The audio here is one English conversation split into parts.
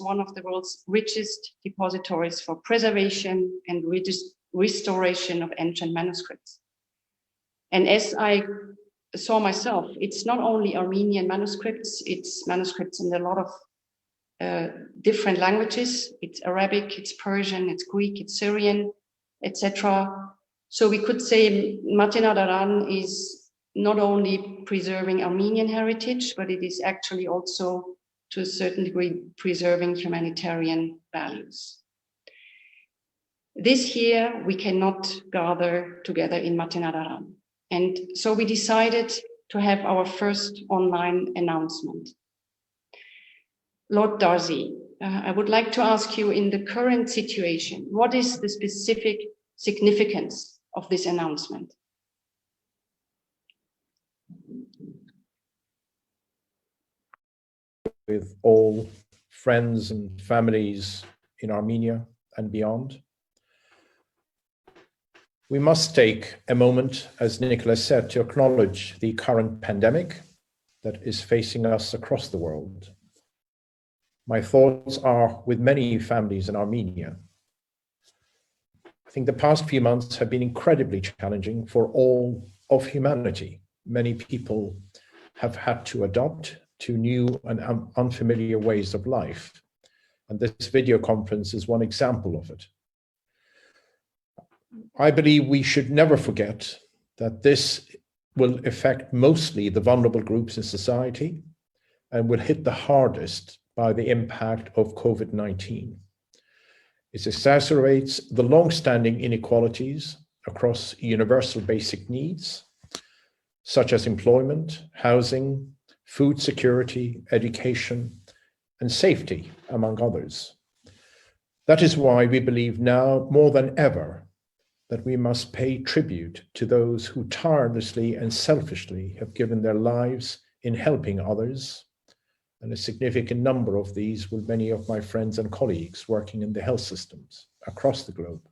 one of the world's richest depositories for preservation and restoration of ancient manuscripts. And as I saw myself, it's not only Armenian manuscripts, it's manuscripts in a lot of different languages. It's Arabic, it's Persian, it's Greek, it's Syrian, etc. So we could say Matina Daran is not only preserving Armenian heritage, but it is actually also, to a certain degree, preserving humanitarian values. This year, we cannot gather together in Matina Daran. And so we decided to have our first online announcement. Lord Darcy, I would like to ask you, in the current situation, what is the specific significance of this announcement? With all friends and families in Armenia and beyond, we must take a moment, as Nicholas said, to acknowledge the current pandemic that is facing us across the world. My thoughts are with many families in Armenia. I think the past few months have been incredibly challenging for all of humanity. Many people have had to adopt to new and unfamiliar ways of life. And this video conference is one example of it. I believe we should never forget that this will affect mostly the vulnerable groups in society and will hit the hardest by the impact of COVID-19. It exacerbates the long-standing inequalities across universal basic needs, such as employment, housing, food security, education, and safety, among others. That is why we believe now more than ever that we must pay tribute to those who tirelessly and selfishly have given their lives in helping others, and a significant number of these with many of my friends and colleagues working in the health systems across the globe.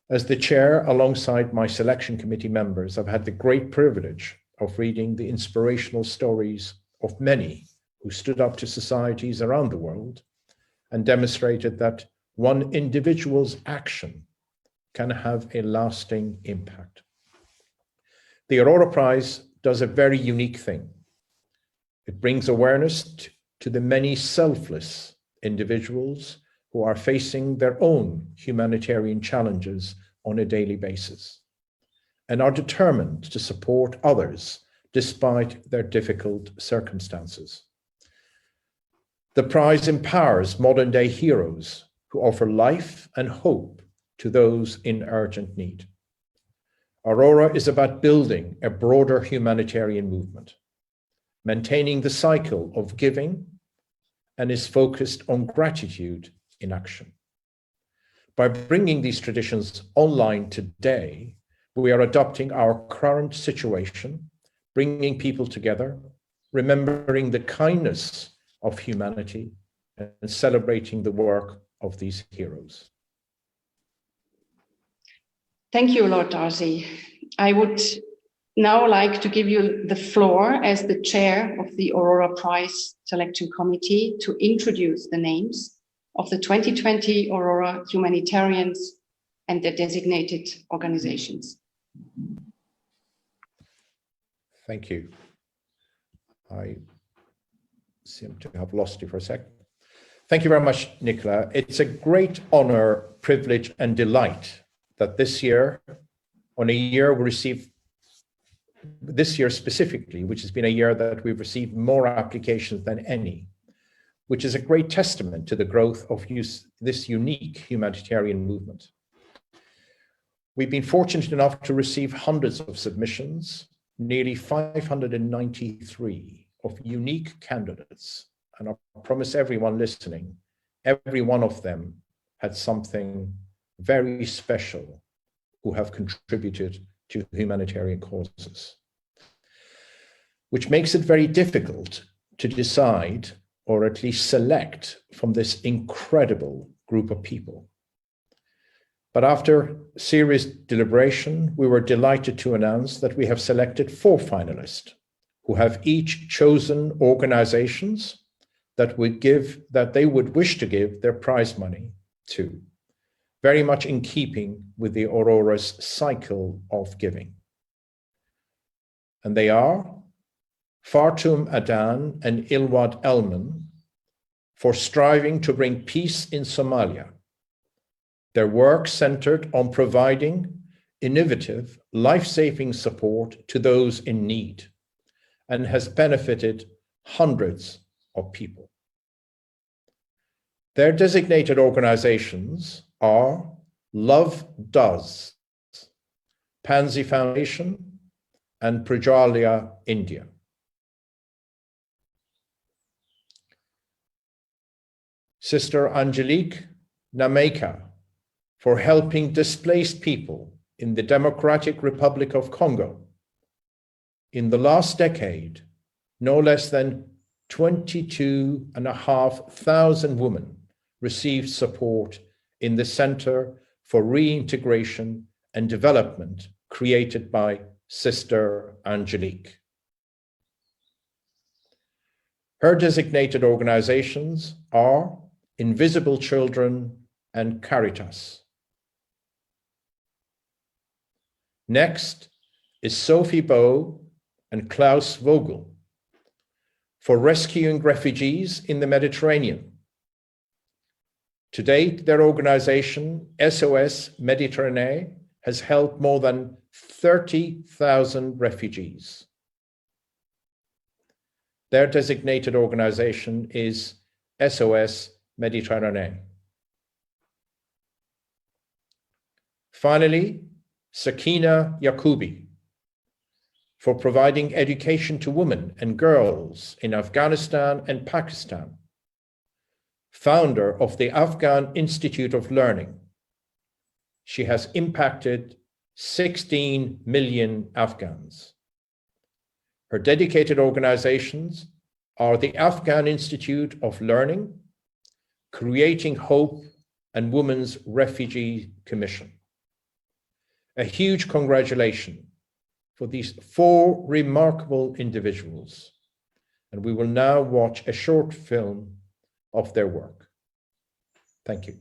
As the chair, alongside my selection committee members, I've had the great privilege of reading the inspirational stories of many who stood up to societies around the world and demonstrated that one individual's action can have a lasting impact. The Aurora Prize does a very unique thing. It brings awareness to the many selfless individuals who are facing their own humanitarian challenges on a daily basis and are determined to support others despite their difficult circumstances. The prize empowers modern-day heroes who offer life and hope to those in urgent need. Aurora is about building a broader humanitarian movement, maintaining the cycle of giving, and is focused on gratitude in action. By bringing these traditions online today, we are adopting our current situation, bringing people together, remembering the kindness of humanity, and celebrating the work of these heroes. Thank you, Lord Darcy. I would now like to give you the floor as the chair of the Aurora Prize Selection Committee to introduce the names of the 2020 Aurora humanitarians and their designated organizations. Thank you. I seem to have lost you for a second. Thank you very much, Nicola. It's a great honor, privilege, and delight that this year, on a year we received, this year specifically, which has been a year that we've received more applications than any, which is a great testament to the growth of this unique humanitarian movement. We've been fortunate enough to receive hundreds of submissions, nearly 593 of unique candidates. And I promise everyone listening, every one of them had something very special who have contributed to humanitarian causes, which makes it very difficult to decide or at least select from this incredible group of people. But after serious deliberation, we were delighted to announce that we have selected 4 finalists who have each chosen organizations that they would wish to give their prize money to, very much in keeping with the Aurora's cycle of giving. And they are Fartum Adan and Ilwad Elman for striving to bring peace in Somalia. Their work centered on providing innovative, life-saving support to those in need and has benefited hundreds of people. Their designated organizations are Love Does, Pansy Foundation, and Prajalya India. Sister Angelique Nameka for helping displaced people in the Democratic Republic of Congo. In the last decade, no less than 22,500 women received support in the Center for Reintegration and Development created by Sister Angelique. Her designated organizations are Invisible Children and Caritas. Next is Sophie Bow and Klaus Vogel for rescuing refugees in the Mediterranean. To date, their organization, SOS Méditerranée, has helped more than 30,000 refugees. Their designated organization is SOS Méditerranée. Finally, Sakina Yacoubi for providing education to women and girls in Afghanistan and Pakistan, founder of the Afghan Institute of Learning. She has impacted 16 million Afghans. Her dedicated organizations are the Afghan Institute of Learning, Creating Hope, and Women's Refugee Commission. A huge congratulations for these 4 remarkable individuals. And we will now watch a short film of their work. Thank you.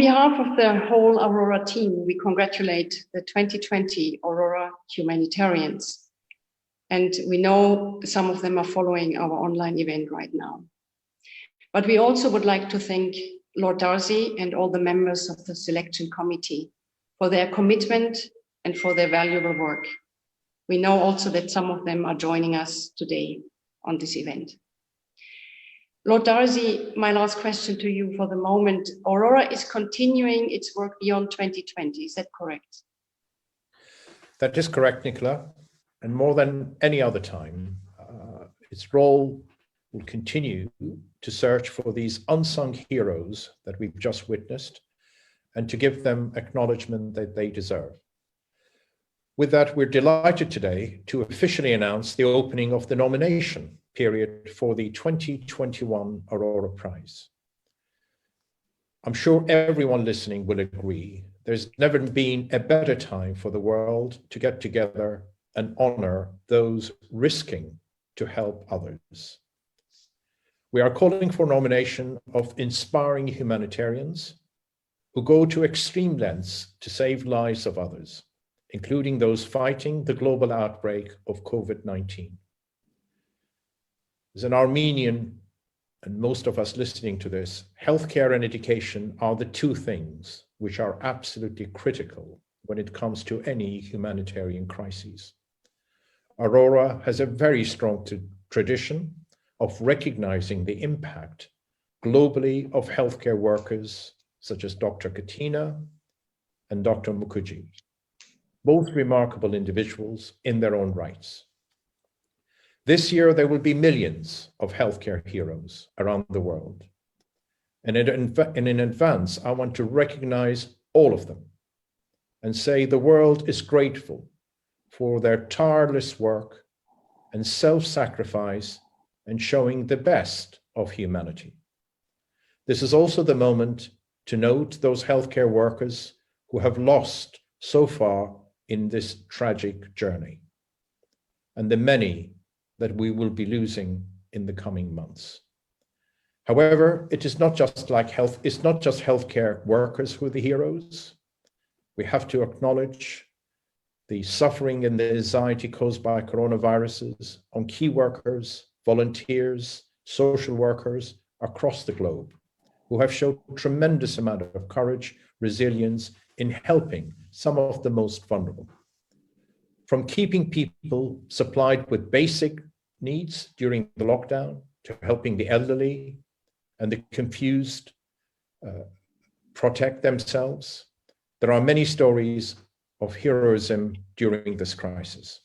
behalf of the whole Avrora team, we congratulate the 2020 Aurora humanitarians. And we know some of them are following our online event right now. But we also would like to thank Lord Darcy and all the members of the selection committee for their commitment and for their valuable work. We know also that some of them are joining us today on this event. Lord Darcy, my last question to you for the moment. Aurora is continuing its work beyond 2020, is that correct? That is correct, Nicola. And more than any other time, its role will continue to search for these unsung heroes that we've just witnessed and to give them acknowledgement that they deserve. With that, we're delighted today to officially announce the opening of the nomination period for the 2021 Aurora Prize. I'm sure everyone listening will agree there's never been a better time for the world to get together and honor those risking to help others. We are calling for nomination of inspiring humanitarians who go to extreme lengths to save lives of others, including those fighting the global outbreak of COVID-19. As an Armenian, and most of us listening to this, healthcare and education are the two things which are absolutely critical when it comes to any humanitarian crises. Aurora has a very strong tradition of recognizing the impact globally of healthcare workers such as Dr. Katina and Dr. Mukherjee, both remarkable individuals in their own rights. This year, there will be millions of healthcare heroes around the world. And in advance, I want to recognize all of them and say the world is grateful for their tireless work and self-sacrifice and showing the best of humanity. This is also the moment to note those healthcare workers who have lost so far in this tragic journey, and the many that we will be losing in the coming months. However, it's not just healthcare workers who are the heroes. We have to acknowledge the suffering and the anxiety caused by coronaviruses on key workers, volunteers, social workers across the globe who have shown a tremendous amount of courage, resilience in helping some of the most vulnerable. From keeping people supplied with basic needs during the lockdown to helping the elderly and the confused protect themselves, there are many stories of heroism during this crisis.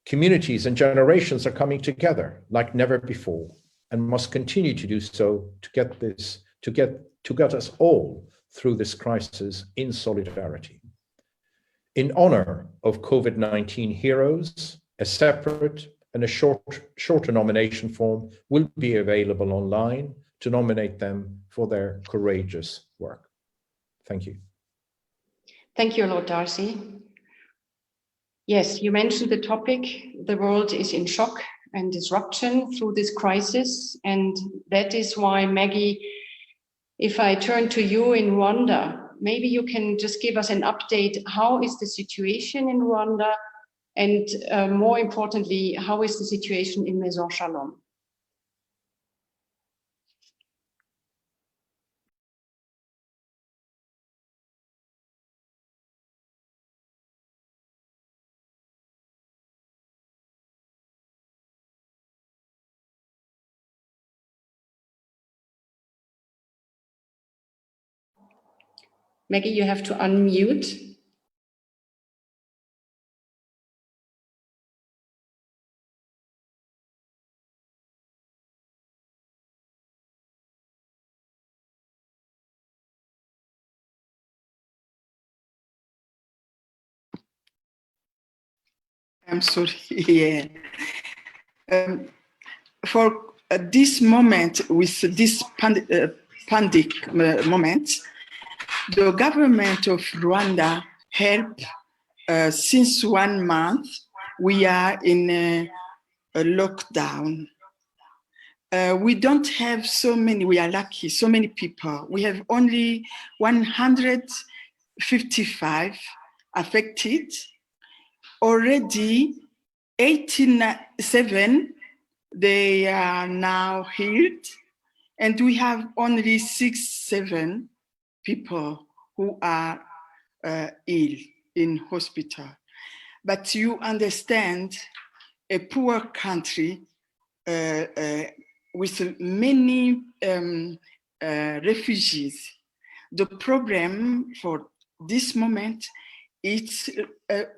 Communities and generations are coming together like never before and must continue to do so to get us all through this crisis in solidarity. In honor of COVID-19 heroes, a separate and a shorter nomination form will be available online to nominate them for their courageous work. Thank you. Thank you, Lord Darcy. Yes, you mentioned the topic. The world is in shock and disruption through this crisis. And that is why, Maggie, if I turn to you in Rwanda, maybe you can just give us an update. How is the situation in Rwanda? And more importantly, how is the situation in Maison Shalom? Maggie, you have to unmute. I'm sorry. Yeah. For this moment, with this pandemic moment, the government of Rwanda helped since 1 month. We are in a lockdown. We don't have so many, we are lucky, so many people. We have only 155 affected. Already 87, they are now healed. And we have only 6-7 people who are ill in hospital. But you understand, a poor country with many refugees. The problem for this moment is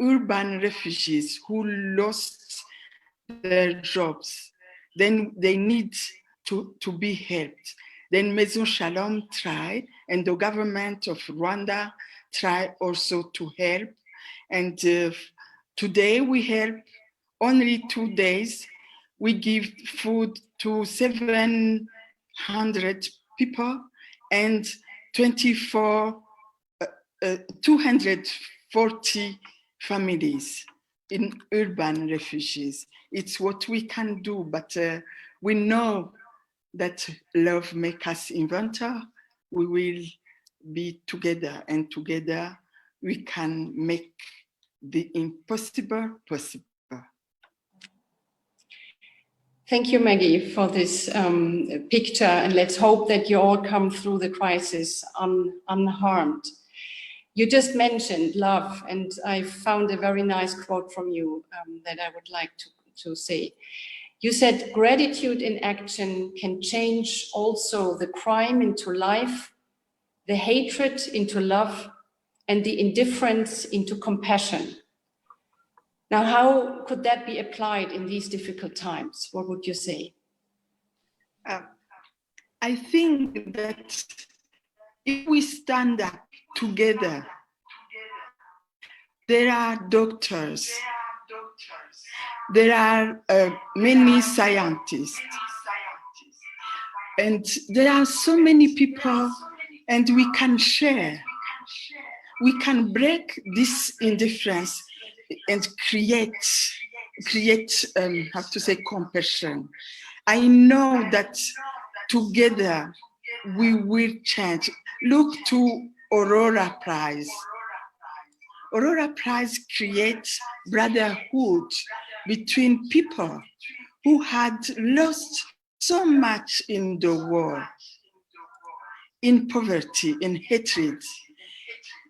urban refugees who lost their jobs. Then they need to be helped. Then Maison Shalom tried, and the government of Rwanda tried also to help. And today we help only 2 days. We give food to 700 people and 240 families in urban refugees. It's what we can do, but we know that love makes us inventor. We will be together, and together we can make the impossible possible. Thank you, Maggie, for this picture, and let's hope that you all come through the crisis unharmed. You just mentioned love, and I found a very nice quote from you that I would like to say. You said, gratitude in action can change also the crime into life, the hatred into love, and the indifference into compassion. Now, how could that be applied in these difficult times? What would you say? I think that if we stand up together, there are doctors, there are many scientists, and there are so many people, and we can share. We can break this indifference and create compassion. I know that together we will change. Look to Aurora Prize. Aurora Prize creates brotherhood between people who had lost so much in the war, in poverty, in hatred.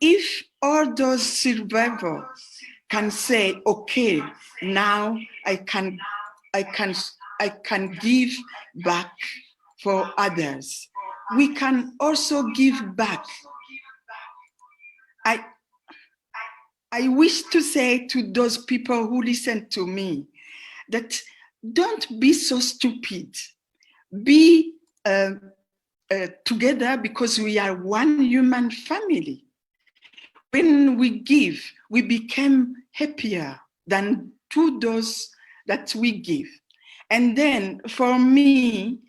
If all those survivors can say, okay, now I can give back for others, we can also give back. I wish to say to those people who listen to me that don't be so stupid. Be together, because we are one human family. When we give, we become happier than to those that we give. And then for me,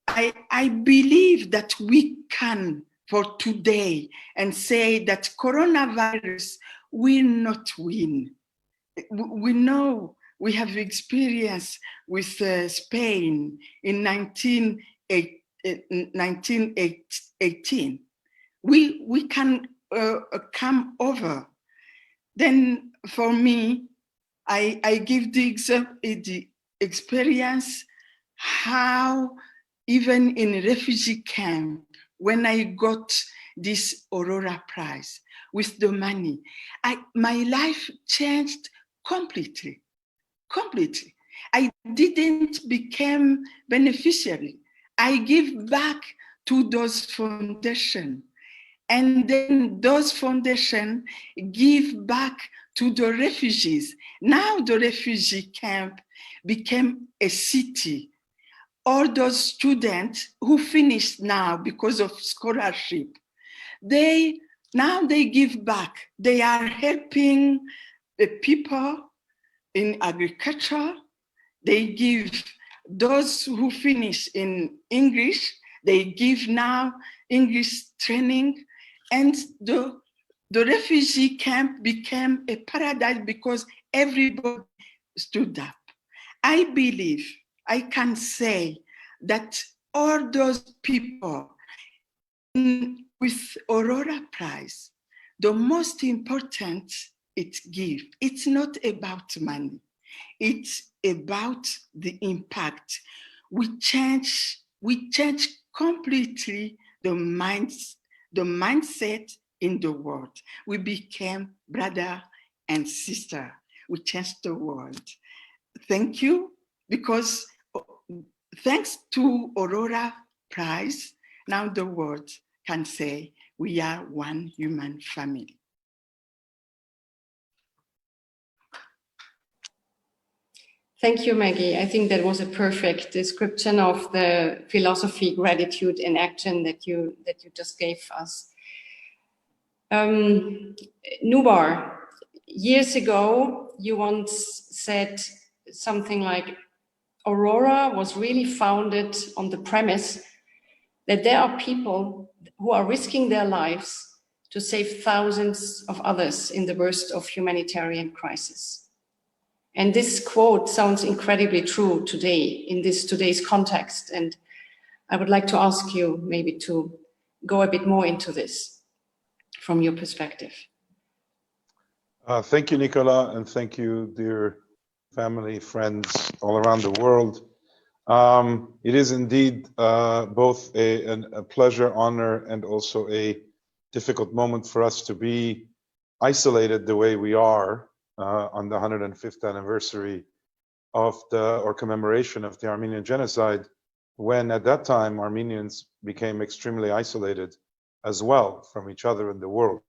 I believe that we can, for today, and say that coronavirus will not win. We know, we have experience with Spain in 1918. We can come over. Then for me, I give the experience how even in refugee camp, when I got this Aurora Prize with the money, my life changed completely. I didn't become beneficiary. I give back to those foundations. And then those foundations give back to the refugees. Now the refugee camp became a city. All those students who finished now because of scholarship, they give back. They are helping the people in agriculture. They give those who finish in English, they give now English training. And the refugee camp became a paradise because everybody stood up. I believe, I can say that all those people with Aurora Prize, the most important it's give. It's not about money. It's about the impact. We change completely the mindset in the world. We became brother and sister. We changed the world. Thank you, because thanks to Aurora Prize, now the world can say we are one human family. Thank you, Maggie. I think that was a perfect description of the philosophy, gratitude, and action that you just gave us. Nubar, years ago, you once said something like, Aurora was really founded on the premise that there are people who are risking their lives to save thousands of others in the worst of humanitarian crisis. And this quote sounds incredibly true today in today's context. And I would like to ask you maybe to go a bit more into this from your perspective. Thank you, Nicola, and thank you, dear family, friends all around the world. It is indeed both a pleasure, honor, and also a difficult moment for us to be isolated the way we are on the 105th anniversary of commemoration of the Armenian genocide, when at that time Armenians became extremely isolated as well from each other in the world.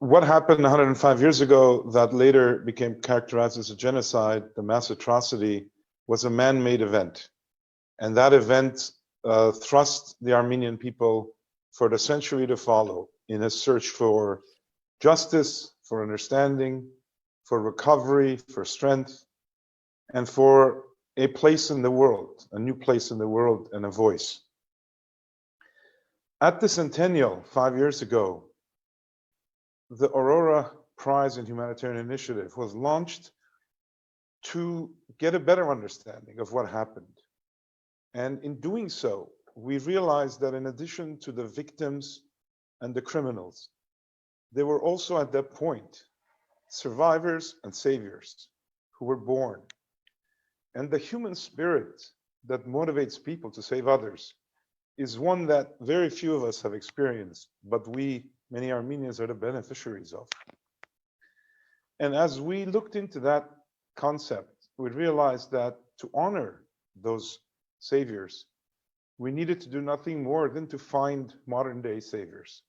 What happened 105 years ago that later became characterized as a genocide, the mass atrocity, was a man-made event. And that event thrust the Armenian people for the century to follow in a search for justice, for understanding, for recovery, for strength, and for a place in the world, a new place in the world, and a voice. At the centennial 5 years ago, the Aurora Prize in Humanitarian Initiative was launched to get a better understanding of what happened. And in doing so, we realized that in addition to the victims and the criminals, there were also at that point survivors and saviors who were born. And the human spirit that motivates people to save others is one that very few of us have experienced, but many Armenians, are the beneficiaries of. And as we looked into that concept, we realized that to honor those saviors, we needed to do nothing more than to find modern day saviors.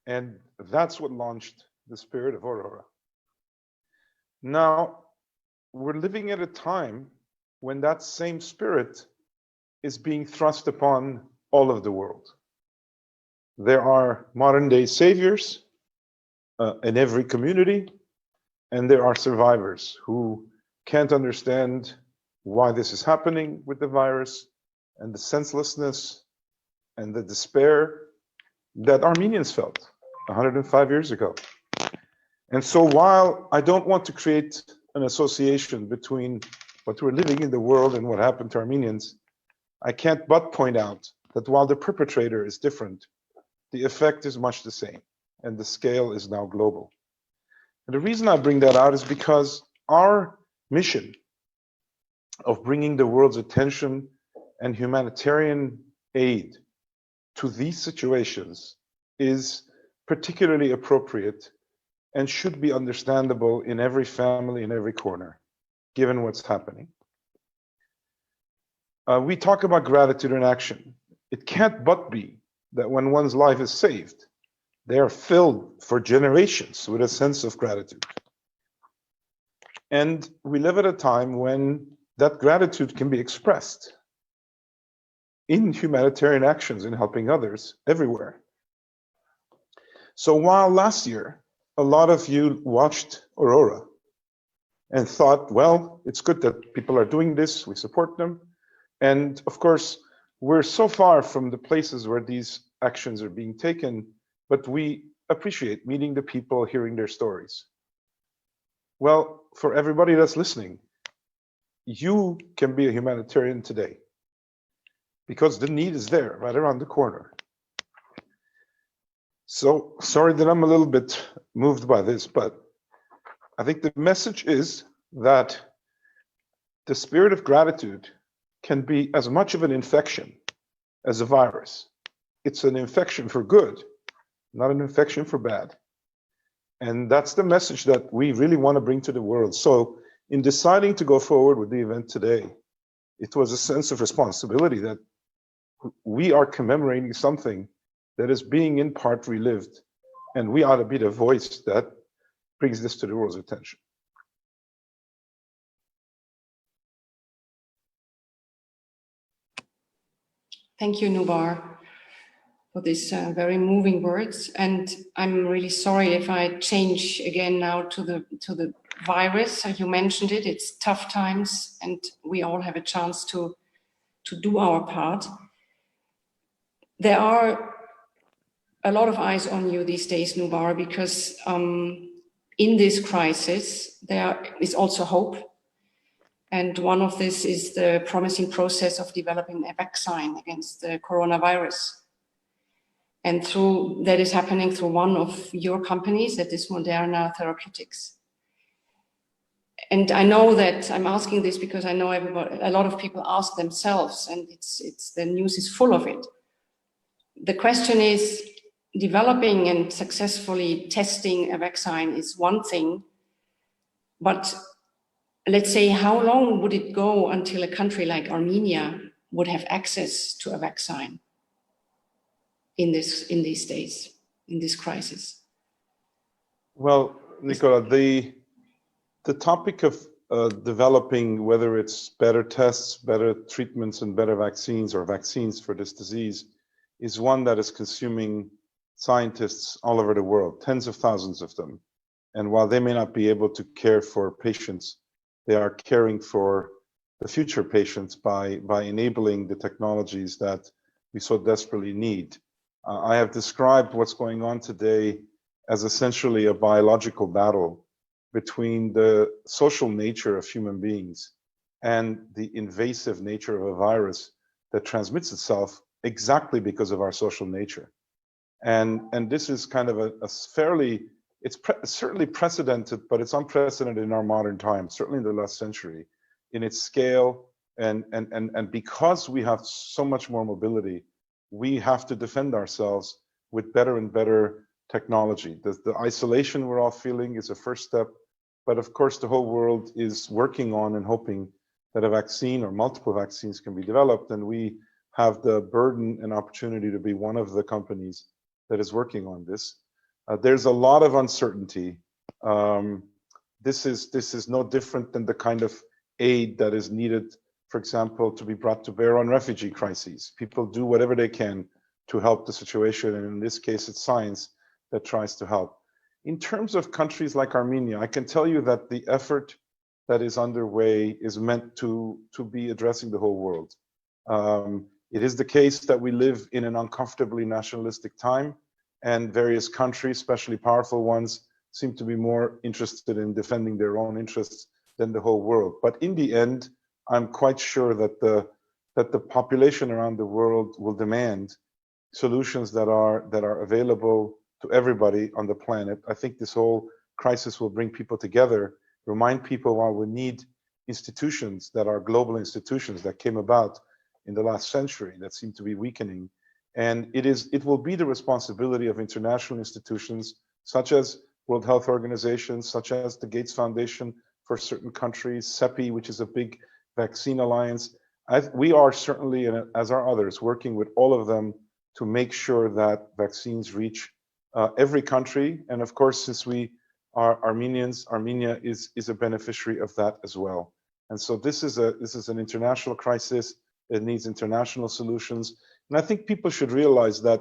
And that's what launched the spirit of Aurora. Now, we're living at a time when that same spirit is being thrust upon all of the world. There are modern day saviors in every community, and there are survivors who can't understand why this is happening with the virus and the senselessness and the despair that Armenians felt 105 years ago. And so while I don't want to create an association between what we're living in the world and what happened to Armenians, I can't but point out that while the perpetrator is different, the effect is much the same, and the scale is now global. And the reason I bring that out is because our mission of bringing the world's attention and humanitarian aid to these situations is particularly appropriate and should be understandable in every family, in every corner, given what's happening. We talk about gratitude in action. It can't but be that when one's life is saved, they are filled for generations with a sense of gratitude. And we live at a time when that gratitude can be expressed in humanitarian actions, in helping others everywhere. So while last year, a lot of you watched Aurora and thought, well, it's good that people are doing this, we support them. And of course, we're so far from the places where these actions are being taken, but we appreciate meeting the people, hearing their stories. Well, for everybody that's listening, you can be a humanitarian today because the need is there right around the corner. So sorry that I'm a little bit moved by this, but I think the message is that the spirit of gratitude can be as much of an infection as a virus. It's an infection for good, not an infection for bad. And that's the message that we really want to bring to the world. So in deciding to go forward with the event today, it was a sense of responsibility that we are commemorating something that is being in part relived, and we ought to be the voice that brings this to the world's attention. Thank you, Nubar, for these very moving words. And I'm really sorry if I change again now to the virus. You mentioned it, it's tough times, and we all have a chance to do our part. There are a lot of eyes on you these days, Nubar, because in this crisis, there is also hope. And one of this is the promising process of developing a vaccine against the coronavirus. And that is happening through one of your companies, that is Moderna Therapeutics. And I know that I'm asking this because I know a lot of people ask themselves, and the news is full of it. The question is, developing and successfully testing a vaccine is one thing, but let's say, how long would it go until a country like Armenia would have access to a vaccine in these days, in this crisis? Well, Nicola, the topic of developing, whether it's better tests, better treatments, and better vaccines, or vaccines for this disease, is one that is consuming scientists all over the world, tens of thousands of them. And while they may not be able to care for patients, they are caring for the future patients by enabling the technologies that we so desperately need. I have described what's going on today as essentially a biological battle between the social nature of human beings and the invasive nature of a virus that transmits itself exactly because of our social nature. And this is kind of a fairly, it's certainly precedented, but it's unprecedented in our modern time, certainly in the last century, in its scale. And because we have so much more mobility, we have to defend ourselves with better and better technology. The isolation we're all feeling is a first step, but of course the whole world is working on and hoping that a vaccine or multiple vaccines can be developed, and we have the burden and opportunity to be one of the companies that is working on this. There's a lot of uncertainty. This is no different than the kind of aid that is needed, for example, to be brought to bear on refugee crises. People do whatever they can to help the situation, and in this case, it's science that tries to help. In terms of countries like Armenia, I can tell you that the effort that is underway is meant to be addressing the whole world. It is the case that we live in an uncomfortably nationalistic time, and various countries, especially powerful ones, seem to be more interested in defending their own interests than the whole world. But in the end, I'm quite sure that the population around the world will demand solutions that are available to everybody on the planet. I think this whole crisis will bring people together, remind people why we need institutions that are global institutions that came about in the last century that seem to be weakening. And it will be the responsibility of international institutions such as World Health Organization, such as the Gates Foundation for certain countries, CEPI, which is a big vaccine alliance. We are certainly, as are others, working with all of them to make sure that vaccines reach every country. And of course, since we are Armenians, Armenia is a beneficiary of that as well. And so this is an international crisis. It needs international solutions. And I think people should realize that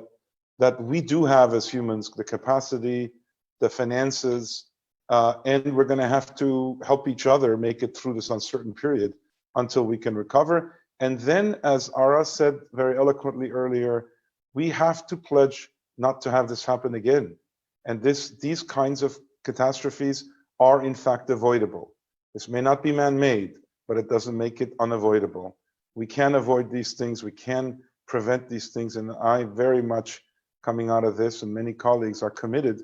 we do have, as humans, the capacity, the finances, and we're going to have to help each other make it through this uncertain period until we can recover. And then, as Ara said very eloquently earlier, we have to pledge not to have this happen again. And these kinds of catastrophes are in fact avoidable. This may not be man-made, but it doesn't make it unavoidable. We can avoid these things, we can prevent these things, and I very much, coming out of this, and many colleagues are committed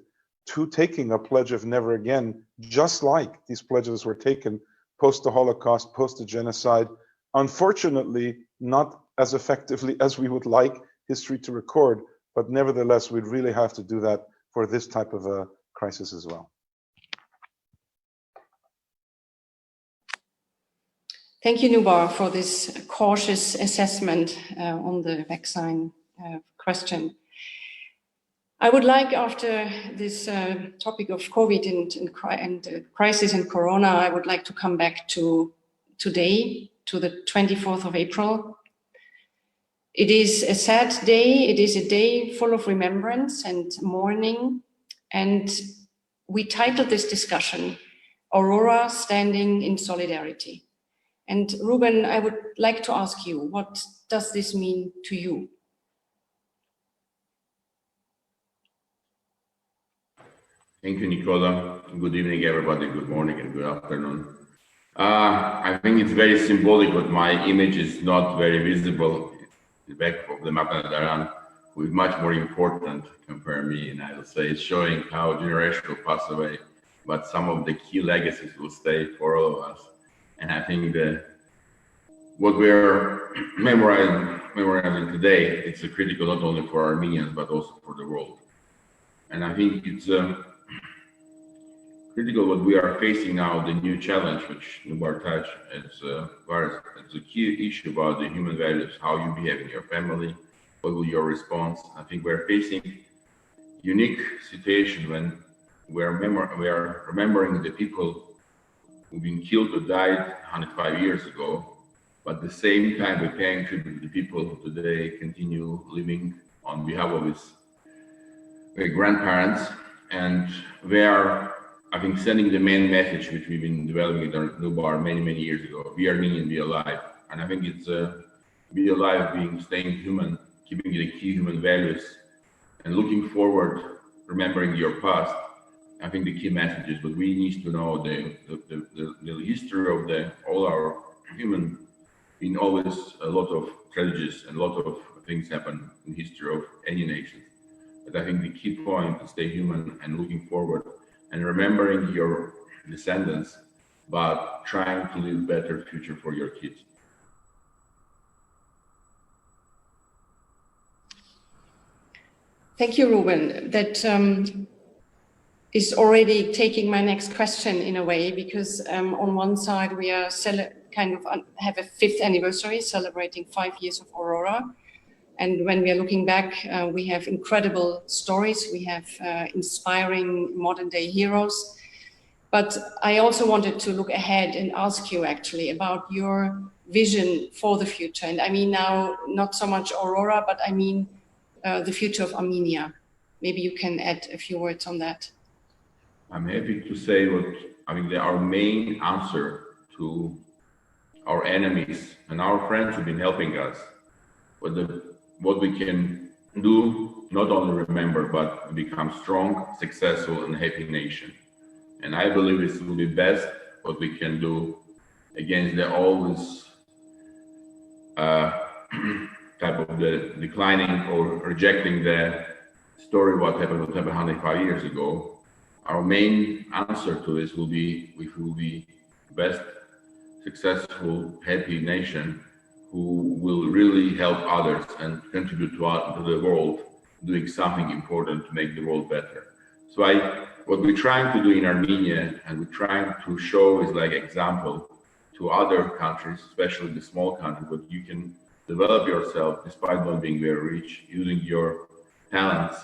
to taking a pledge of never again, just like these pledges were taken post the Holocaust, post the genocide. Unfortunately, not as effectively as we would like history to record, but nevertheless, we'd really have to do that for this type of a crisis as well. Thank you, Nubar, for this cautious assessment on the vaccine question. I would like, after this topic of COVID and crisis and Corona, I would like to come back to today, to the 24th of April. It is a sad day. It is a day full of remembrance and mourning. And we titled this discussion, Aurora Standing in Solidarity. And Ruben, I would like to ask you, what does this mean to you? Thank you, Nicola. Good evening, everybody. Good morning and good afternoon. I think it's very symbolic, but my image is not very visible. The back of the Mapadaran, who is much more important compared to me, and I will say it's showing how generations will pass away, but some of the key legacies will stay for all of us. And I think that what we're memorizing today, it's critical not only for Armenians, but also for the world. And I think it's critical what we are facing now, the new challenge, which Nubar touched, it's a key issue about the human values, how you behave in your family, what will your response. I think we're facing unique situation when we are remembering the people who've been killed or died 105 years ago, but at the same time we're paying tribute to the people who today continue living on behalf of his grandparents, and we are, I think, sending the main message which we've been developing at Nubar many years ago. Be Armenian, be alive. And I think it's be alive, staying human, keeping the key human values, and looking forward, remembering your past. I think the key message is, but we need to know the history of all our human, being always a lot of tragedies and a lot of things happen in history of any nation. But I think the key point is stay human and looking forward and remembering your descendants, but trying to live a better future for your kids. Thank you, Ruben. That is already taking my next question in a way, because on one side we are have a 5th anniversary celebrating 5 years of Aurora. And when we are looking back, we have incredible stories. We have inspiring modern day heroes. But I also wanted to look ahead and ask you actually about your vision for the future. And I mean now, not so much Aurora, but I mean the future of Armenia. Maybe you can add a few words on that. I'm happy to say our main answer to our enemies and our friends who've been helping us, what we can do, not only remember, but become strong, successful, and happy nation. And I believe this will be best what we can do against the always type of the declining or rejecting the story what happened 105 years ago. Our main answer to this will be, we will be best, successful, happy nation who will really help others and contribute to the world, doing something important to make the world better. So what we're trying to do in Armenia, and we're trying to show is like example to other countries, especially the small countries, but you can develop yourself despite not being very rich, using your talents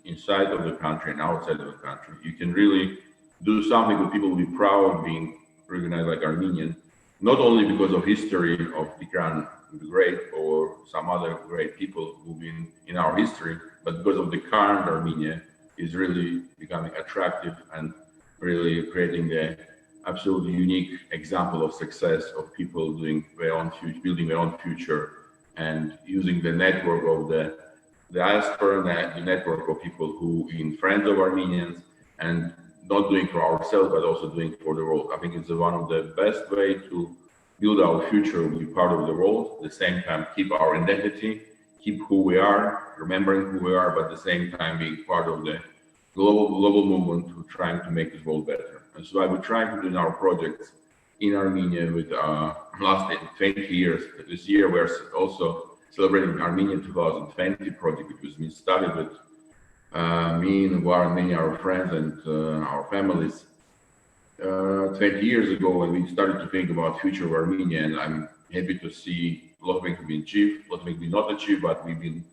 inside of the country and outside of the country. You can really do something that people will be proud of being recognized like Armenian, not only because of history of Tikran the Great or some other great people who've been in our history, but because of the current Armenia is really becoming attractive and really creating the absolutely unique example of success of people doing their own future, building their own future, and using the network of the diaspora, the network of people who are friends of Armenians, and not doing for ourselves, but also doing for the world. I think it's one of the best way to build our future, will be part of the world. At the same time, keep our identity, keep who we are, remembering who we are, but at the same time being part of the global movement to trying to make this world better. And so I will try to do in our projects in Armenia with last 20 years. This year we're also celebrating Armenia 2020 project, which was been started with me and many our friends and our families 20 years ago when we started to think about future of Armenia. And I'm happy to see a lot of things have been achieved, a lot of things have been not achieved, but we've been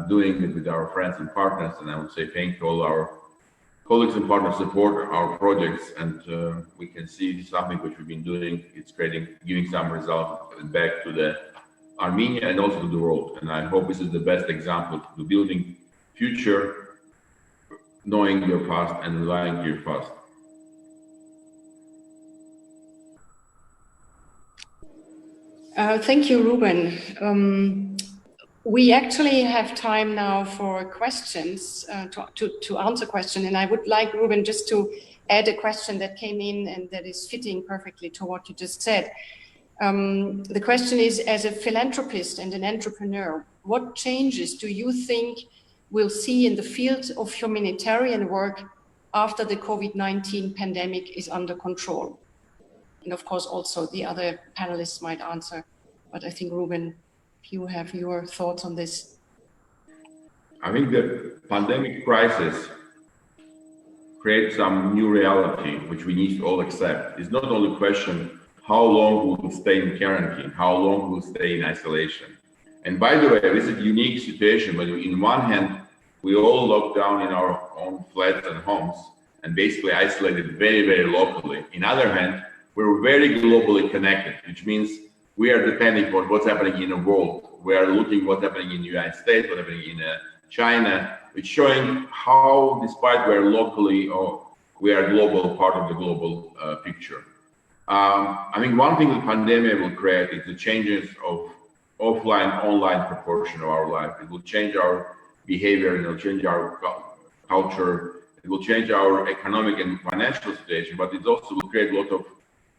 doing it with our friends and partners. And I would say thank you all our colleagues and partners support our projects, and we can see something which we've been doing. It's giving some results back to the Armenia and also to the world. And I hope this is the best example to building future, knowing your past and relying on your past. Thank you, Ruben. We actually have time now for questions, to answer questions. And I would like, Ruben, just to add a question that came in and that is fitting perfectly to what you just said. The question is, as a philanthropist and an entrepreneur, what changes do you think we'll see in the field of humanitarian work after the COVID-19 pandemic is under control? And of course, also the other panelists might answer, but I think, Ruben, you have your thoughts on this. I think the pandemic crisis creates some new reality, which we need to all accept. It's not only a question how long we will stay in quarantine, how long we will stay in isolation. And by the way, this is a unique situation where in one hand, we all locked down in our own flats and homes and basically isolated very, very locally. In other hand, we're very globally connected, which means we are depending on what's happening in the world. We are looking what's happening in the United States, what's happening in China. It's showing how, despite we're locally, we are global, part of the global picture. I think one thing the pandemic will create is the changes of offline, online proportion of our life. It will change our behavior, it will change our culture, it will change our economic and financial situation, but it also will create a lot of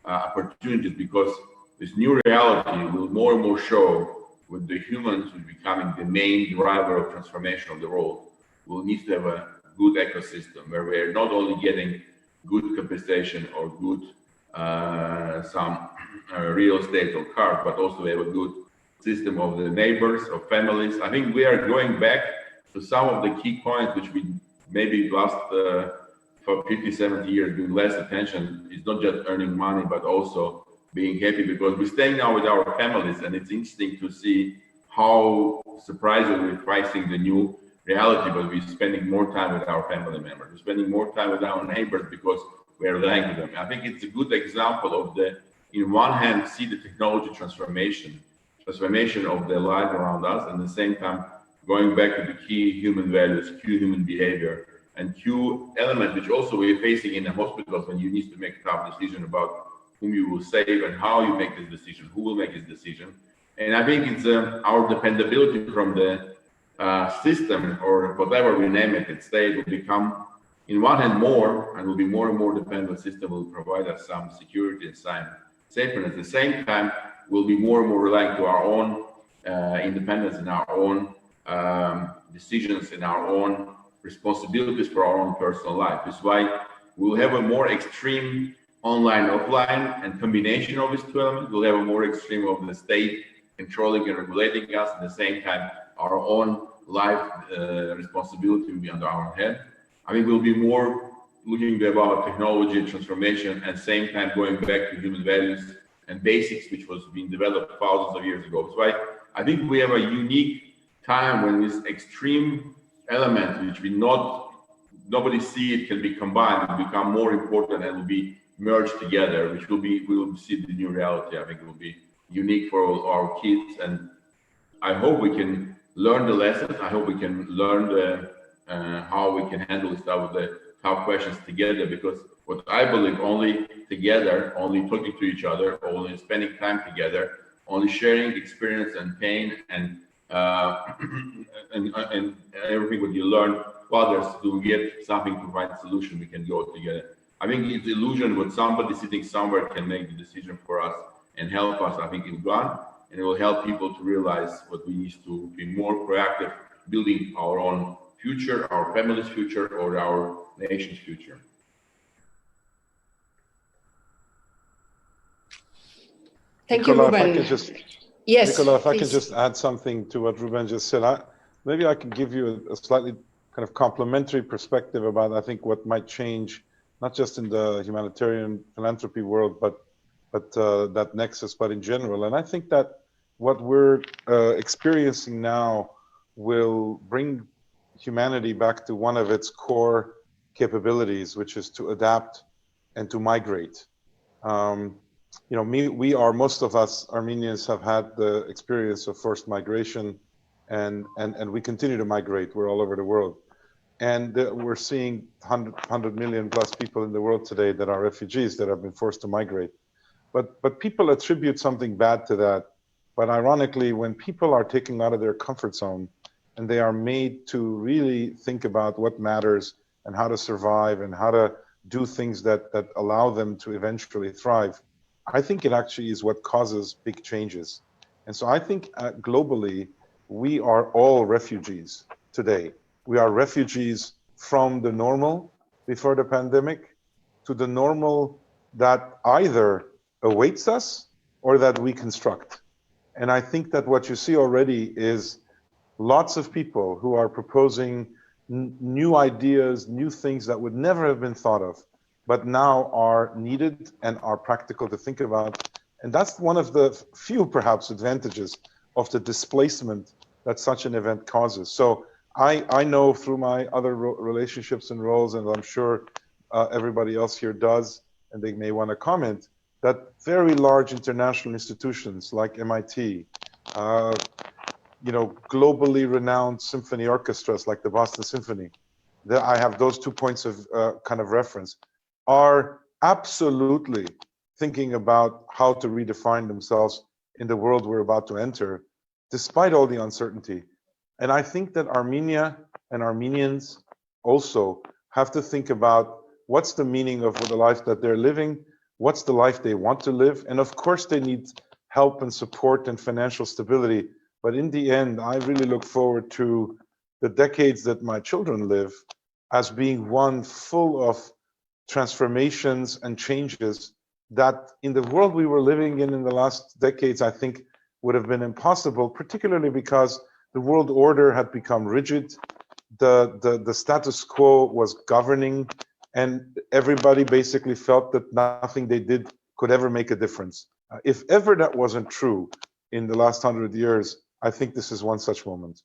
opportunities, because this new reality will more and more show with the humans becoming the main driver of transformation of the world. We'll need to have a good ecosystem where we're not only getting good compensation or good some real estate or cars, but also we have a good system of the neighbors, of families. I think we are going back to some of the key points which we maybe lost for 50, 70 years, doing less attention. It's not just earning money, but also being happy, because we're staying now with our families, and it's interesting to see how surprisingly we're facing the new reality, but we're spending more time with our family members. We're spending more time with our neighbors because we're relying on them. I think it's a good example of the, in one hand, see the technology transformation of the life around us, and at the same time, going back to the key human values, key human behavior, and key elements, which also we're facing in the hospitals when you need to make a tough decision about whom you will save and how you make this decision, who will make this decision. And I think it's our dependability from the system, or whatever we name it, at state, will become, in one hand, more, and will be more and more dependent. The system will provide us some security and some safety. At the same time, we'll be more and more relying to our own independence and our own decisions and our own responsibilities for our own personal life. That's why we'll have a more extreme online, offline, and combination of these two elements. We'll have a more extreme of the state controlling and regulating us. At the same time, our own life responsibility will be under our head. I mean, we'll be more looking about technology transformation, and same time going back to human values and basics, which was being developed thousands of years ago. So I think we have a unique time when this extreme element, which nobody see it, can be combined and become more important and will be merged together, which will be, we will see the new reality. I think it will be unique for all our kids, and I hope we can learn the lessons. I hope we can learn how we can handle the stuff with the tough questions together, because what I believe, only together, only talking to each other, only spending time together, only sharing experience and pain and everything what you learn others to get something to find solution, we can go together. I think it's illusion when somebody sitting somewhere can make the decision for us. and help us, I think, in God, and it will help people to realize what we need to be more proactive, building our own future, our family's future, or our nation's future. Thank you, Nicola, Ruben. if I could just, Yes, Nicola, if I can please. just add something to what Ruben just said, maybe I can give you a slightly kind of complementary perspective about, I think, what might change, not just in the humanitarian philanthropy world, but that nexus, but in general. And I think that what we're experiencing now will bring humanity back to one of its core capabilities, which is to adapt and to migrate. You know, most of us Armenians have had the experience of forced migration, and we continue to migrate. We're all over the world. And we're seeing 100 million plus people in the world today that are refugees that have been forced to migrate. But people attribute something bad to that. But ironically, when people are taken out of their comfort zone and they are made to really think about what matters and how to survive and how to do things that allow them to eventually thrive, I think it actually is what causes big changes. And so I think globally, we are all refugees today. We are refugees from the normal before the pandemic to the normal that either awaits us or that we construct. And I think that what you see already is lots of people who are proposing new ideas, new things that would never have been thought of, but now are needed and are practical to think about. And that's one of the few, perhaps, advantages of the displacement that such an event causes. So I know through my other relationships and roles, and I'm sure everybody else here does, and they may want to comment, that very large international institutions like MIT, you know, globally renowned symphony orchestras like the Boston Symphony, that I have those 2 points of kind of reference, are absolutely thinking about how to redefine themselves in the world we're about to enter, despite all the uncertainty. And I think that Armenia and Armenians also have to think about what's the meaning of the life that they're living, what's the life they want to live, and of course they need help and support and financial stability. But in the end, I really look forward to the decades that my children live as being one full of transformations and changes that in the world we were living in the last decades, I think would have been impossible, particularly because the world order had become rigid, the status quo was governing, and everybody basically felt that nothing they did could ever make a difference. If ever that wasn't true in the last 100 years, I think this is one such moment.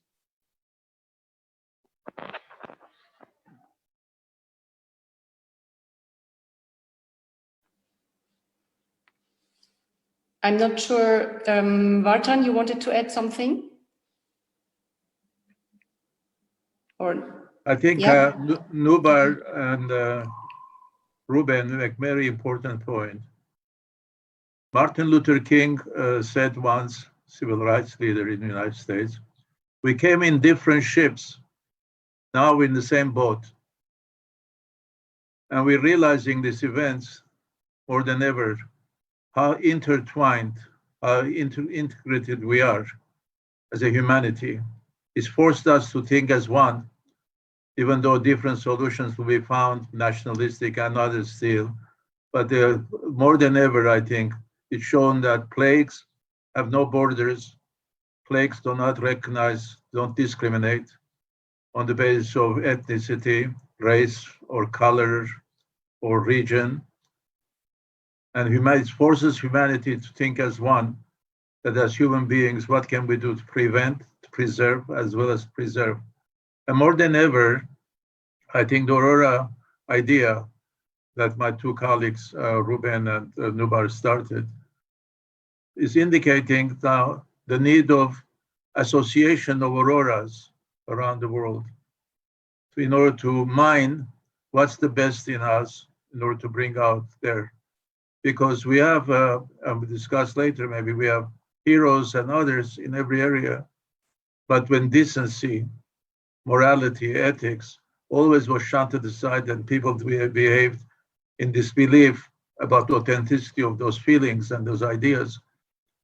I'm not sure, Vartan, you wanted to add something? Or I think yeah. Nubar and Ruben make very important point. Martin Luther King said once, civil rights leader in the United States, we came in different ships, now we're in the same boat. And we're realizing these events more than ever, how intertwined, how integrated we are as a humanity. It's forced us to think as one, even though different solutions will be found, nationalistic and others still. But more than ever, I think, it's shown that plagues have no borders. Plagues do not recognize, don't discriminate on the basis of ethnicity, race, or color, or region. And it forces humanity to think as one, that as human beings, what can we do to prevent, to preserve, as well as preserve? And more than ever, I think the Aurora idea that my two colleagues, Ruben and Nubar, started, is indicating now the need of association of auroras around the world in order to mine what's the best in us in order to bring out there. Because we have, and we'll discuss later, maybe we have heroes and others in every area, but when decency, morality, ethics always was shunted aside and people behaved in disbelief about the authenticity of those feelings and those ideas.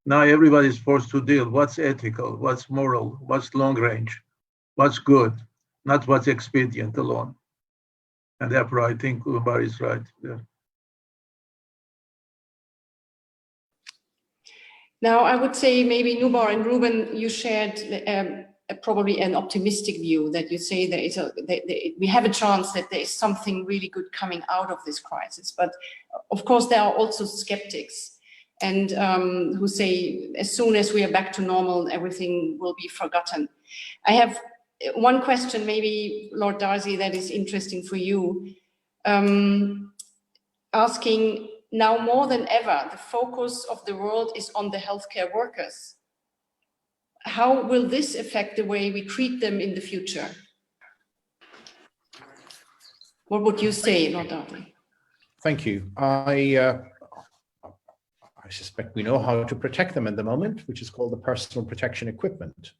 Now everybody's forced to deal what's ethical, what's moral, what's long range, what's good, not what's expedient alone. And therefore, I think Umar is right. Yeah. Now, I would say maybe Nubar and Ruben, you shared probably an optimistic view that you say there is we have a chance that there is something really good coming out of this crisis. But of course, there are also skeptics and who say as soon as we are back to normal, everything will be forgotten. I have one question, maybe Lord Darcy, that is interesting for you, asking now more than ever, the focus of the world is on the healthcare workers. How will this affect the way we treat them in the future? What would you say, Lord Darcy? Thank you. I suspect we know how to protect them at the moment, which is called the personal protection equipment.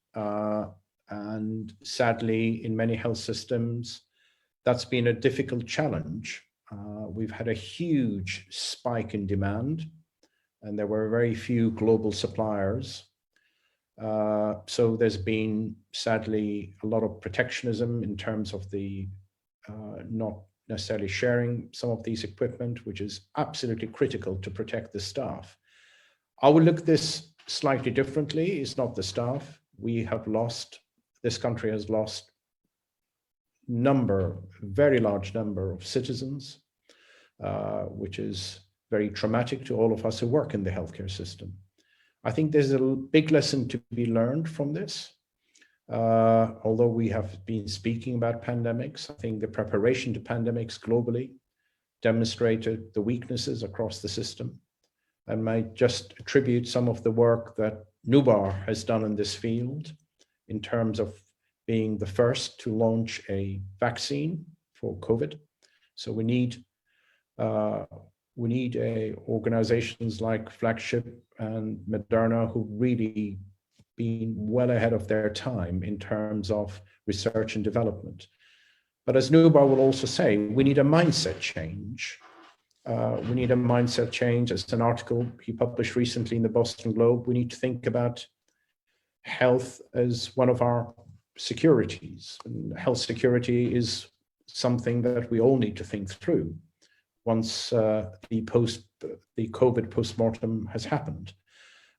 And sadly, in many health systems, that's been a difficult challenge. We've had a huge spike in demand, and there were very few global suppliers. So there's been, sadly, a lot of protectionism in terms of the not necessarily sharing some of these equipment, which is absolutely critical to protect the staff. I will look at this slightly differently. It's not the staff. This country has lost very large number of citizens, which is very traumatic to all of us who work in the healthcare system. I think there's a big lesson to be learned from this. Although we have been speaking about pandemics, I think the preparation to pandemics globally demonstrated the weaknesses across the system, and might just attribute some of the work that Nubar has done in this field in terms of being the first to launch a vaccine for COVID. So we need organizations like Flagship and Moderna who really been well ahead of their time in terms of research and development. But as Nubar will also say, we need a mindset change. We need a mindset change. As an article he published recently in the Boston Globe, we need to think about health as one of our securities. And health security is something that we all need to think through once the COVID postmortem has happened.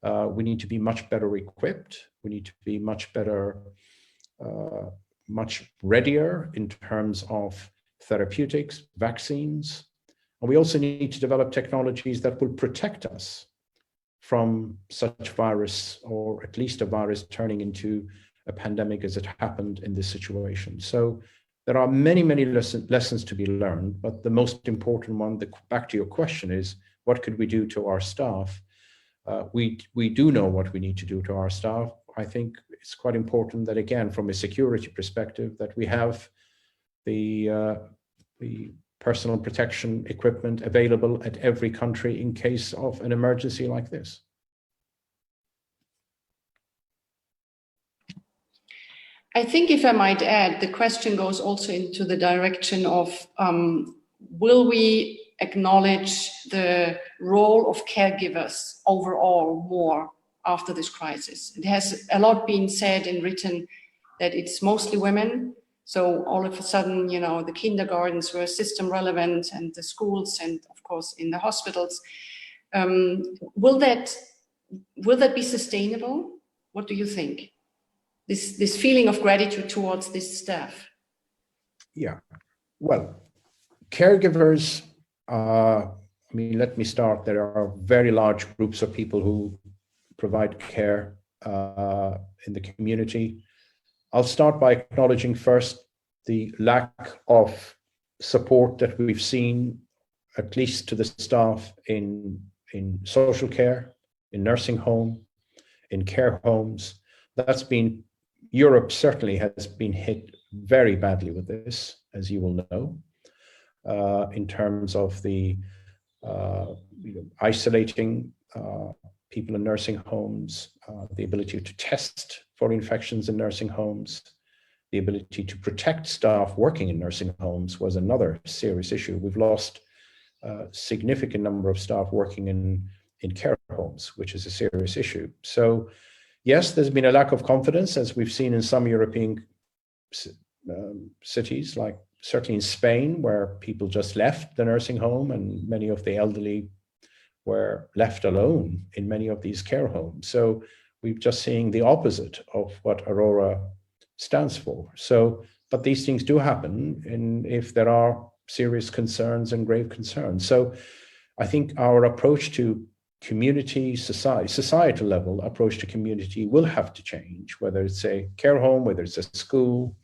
We need to be much better equipped. We need to be much readier in terms of therapeutics, vaccines. And we also need to develop technologies that will protect us from such virus, or at least a virus turning into a pandemic as it happened in this situation. So there are many, many lessons to be learned, but the most important one, back to your question, is what could we do to our staff? We do know what we need to do to our staff. I think it's quite important that, again, from a security perspective, that we have the personal protection equipment available at every country in case of an emergency like this. I think, if I might add, the question goes also into the direction of will we acknowledge the role of caregivers overall more after this crisis? It has a lot been said and written that it's mostly women. So all of a sudden, you know, the kindergartens were system relevant, and the schools, and of course in the hospitals. Will that be sustainable? What do you think? This feeling of gratitude towards this staff? Yeah, well, caregivers, let me start. There are very large groups of people who provide care in the community. I'll start by acknowledging first the lack of support that we've seen, at least to the staff in social care, in nursing home, in care homes. Europe certainly has been hit very badly with this, as you will know, in terms of the isolating people in nursing homes, the ability to test for infections in nursing homes, the ability to protect staff working in nursing homes was another serious issue. We've lost a significant number of staff working in care homes, which is a serious issue. So yes, there's been a lack of confidence, as we've seen in some European cities, like certainly in Spain, where people just left the nursing home and many of the elderly were left alone in many of these care homes. So we're just seeing the opposite of what Aurora stands for. So, but these things do happen if there are serious concerns and grave concerns. So I think our approach to community, societal level approach to community will have to change, whether it's a care home, whether it's a school.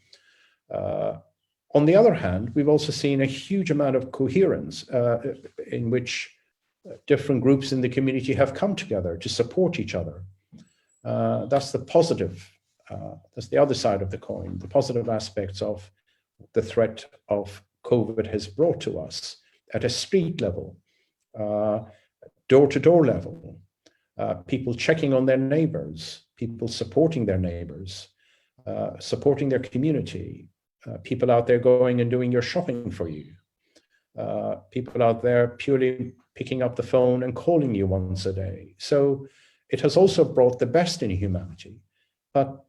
On the other hand, we've also seen a huge amount of coherence in which different groups in the community have come together to support each other. That's the positive, that's the other side of the coin, the positive aspects of the threat of COVID has brought to us at a street level, door-to-door level, people checking on their neighbors, people supporting their neighbors, supporting their community, people out there going and doing your shopping for you, people out there purely picking up the phone and calling you once a day. So it has also brought the best in humanity. But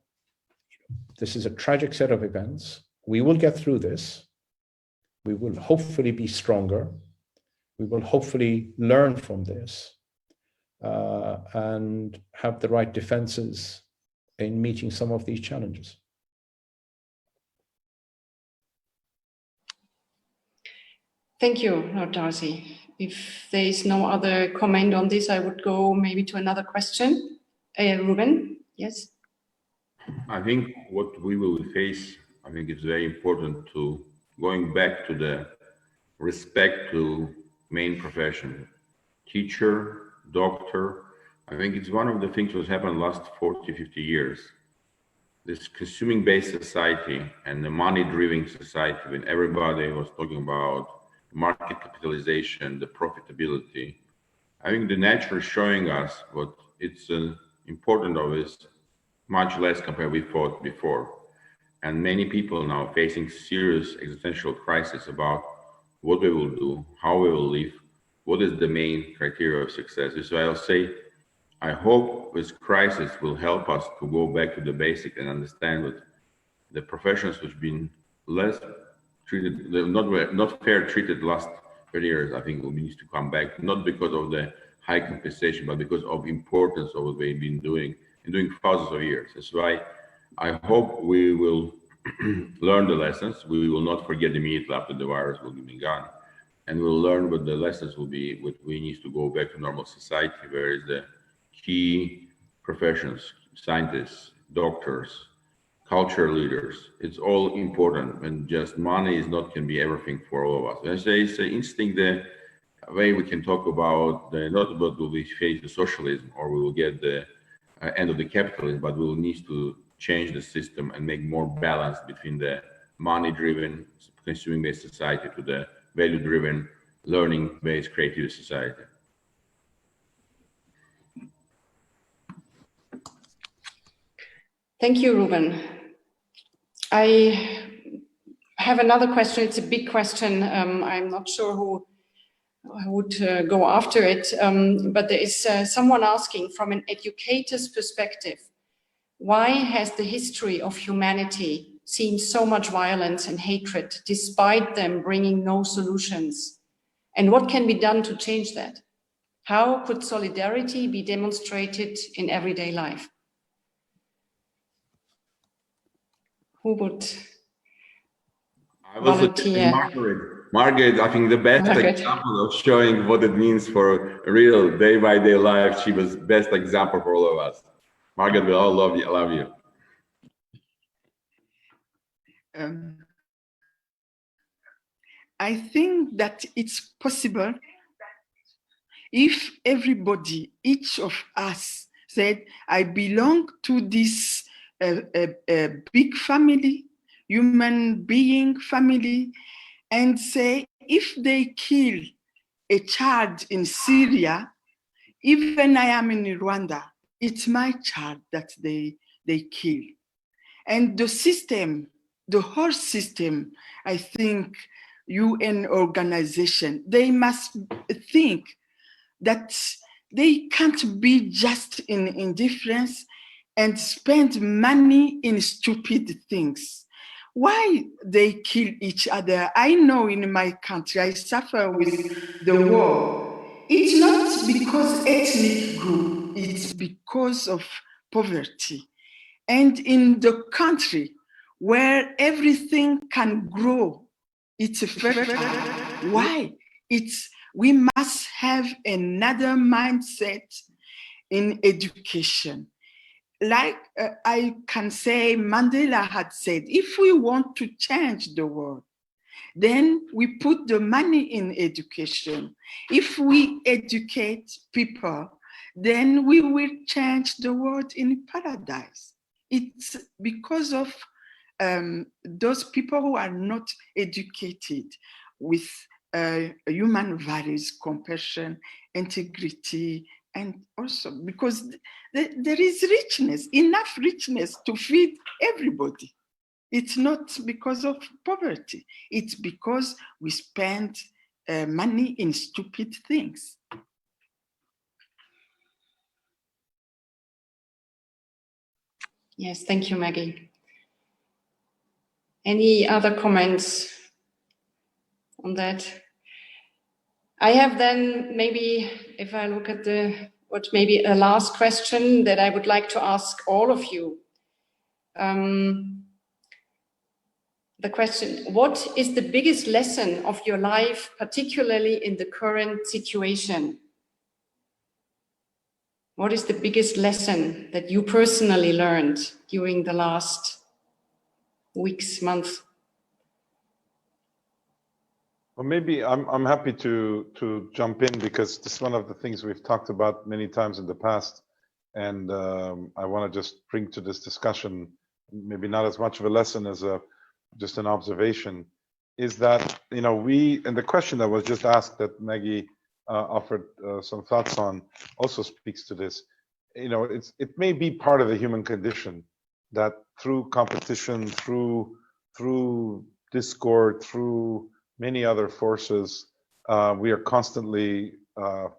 this is a tragic set of events. We will get through this. We will hopefully be stronger. We will hopefully learn from this and have the right defenses in meeting some of these challenges. Thank you, Lord Darcy. If there is no other comment on this, I would go maybe to another question. Ruben, yes? I think what we will face, I think it's very important to going back to the respect to main profession, teacher, doctor. I think it's one of the things that's happened last 40, 50 years. This consuming-based society and the money-driven society, when everybody was talking about market capitalization, the profitability, I think the nature is showing us what it's important of is much less compared we thought before. And many people now facing serious existential crisis about what we will do, how we will live, what is the main criteria of success. So I'll say, I hope this crisis will help us to go back to the basic and understand that the professions which have been less treated, not fair treated last 30 years, I think will need to come back, not because of the high compensation, but because of importance of what they've been doing and doing thousands of years. That's why I hope we will learn the lessons. We will not forget immediately after the virus will be gone. And we'll learn what the lessons will be, what we need to go back to normal society, where is the key professions, scientists, doctors, culture leaders. It's all important, and just money is not can be everything for all of us. And so it's interesting the way we can talk about not about will we face the socialism or we will get the end of the capitalism, but we will need to change the system and make more balance between the money-driven, consuming-based society to the value-driven, learning-based, creative society. Thank you, Ruben. I have another question. It's a big question. I'm not sure who would go after it, but there is someone asking from an educator's perspective, why has the history of humanity seen so much violence and hatred despite them bringing no solutions? And what can be done to change that? How could solidarity be demonstrated in everyday life? Who would volunteer? Margaret, I think the best example of showing what it means for real day-by-day life. She was best example for all of us. Margaret, we all love you. I love you. I think that it's possible if everybody, each of us said, I belong to this big family, human being family, and say, if they kill a child in Syria, even I am in Rwanda, it's my child that they kill. And the system, the whole system, I think, UN organization, they must think that they can't be just in indifference and spend money in stupid things. Why they kill each other? I know in my country, I suffer with the war. It's not because ethnic group, it's because of poverty. And in the country where everything can grow, it's fertile. Why? We must have another mindset in education. Like I can say Mandela had said, if we want to change the world, then we put the money in education. If we educate people, then we will change the world in paradise. It's because of those people who are not educated with human values, compassion, integrity, and also because there is richness, enough richness to feed everybody. It's not because of poverty. It's because we spend money in stupid things. Yes, thank you, Maggie. Any other comments on that? I have then maybe, if I look at maybe a last question that I would like to ask all of you. The question, what is the biggest lesson of your life, particularly in the current situation? What is the biggest lesson that you personally learned during the last weeks, months? Well, maybe I'm happy to jump in because this is one of the things we've talked about many times in the past, and I want to just bring to this discussion, maybe not as much of a lesson as just an observation, is that and the question that was just asked that Maggie offered some thoughts on also speaks to this. It may be part of the human condition that through competition, through discord, through many other forces, we are constantly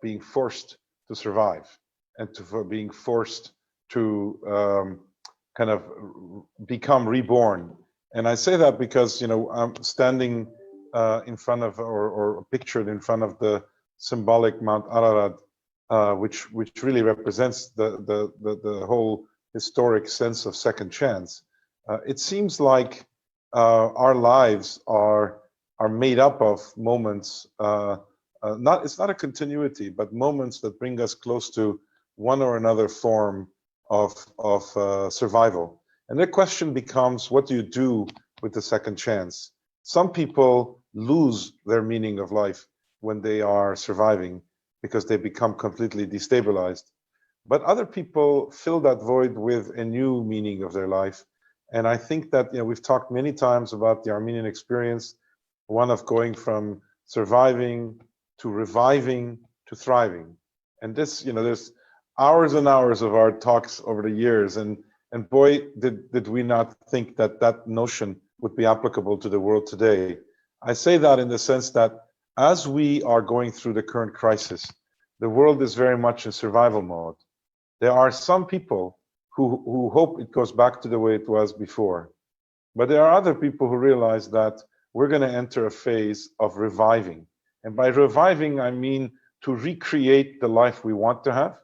being forced to survive and being forced to kind of become reborn. And I say that because I'm standing in front of or pictured in front of the symbolic Mount Ararat, which really represents the whole historic sense of second chance. It seems like our lives are made up of moments. It's not a continuity, but moments that bring us close to one or another form of survival. And the question becomes, what do you do with the second chance? Some people lose their meaning of life when they are surviving because they become completely destabilized. But other people fill that void with a new meaning of their life. And I think that we've talked many times about the Armenian experience, one of going from surviving to reviving to thriving. And this, there's hours and hours of our talks over the years, and boy, did we not think that notion would be applicable to the world today. I say that in the sense that as we are going through the current crisis, the world is very much in survival mode. There are some people who hope it goes back to the way it was before. But there are other people who realize that we're going to enter a phase of reviving. And by reviving, I mean to recreate the life we want to have,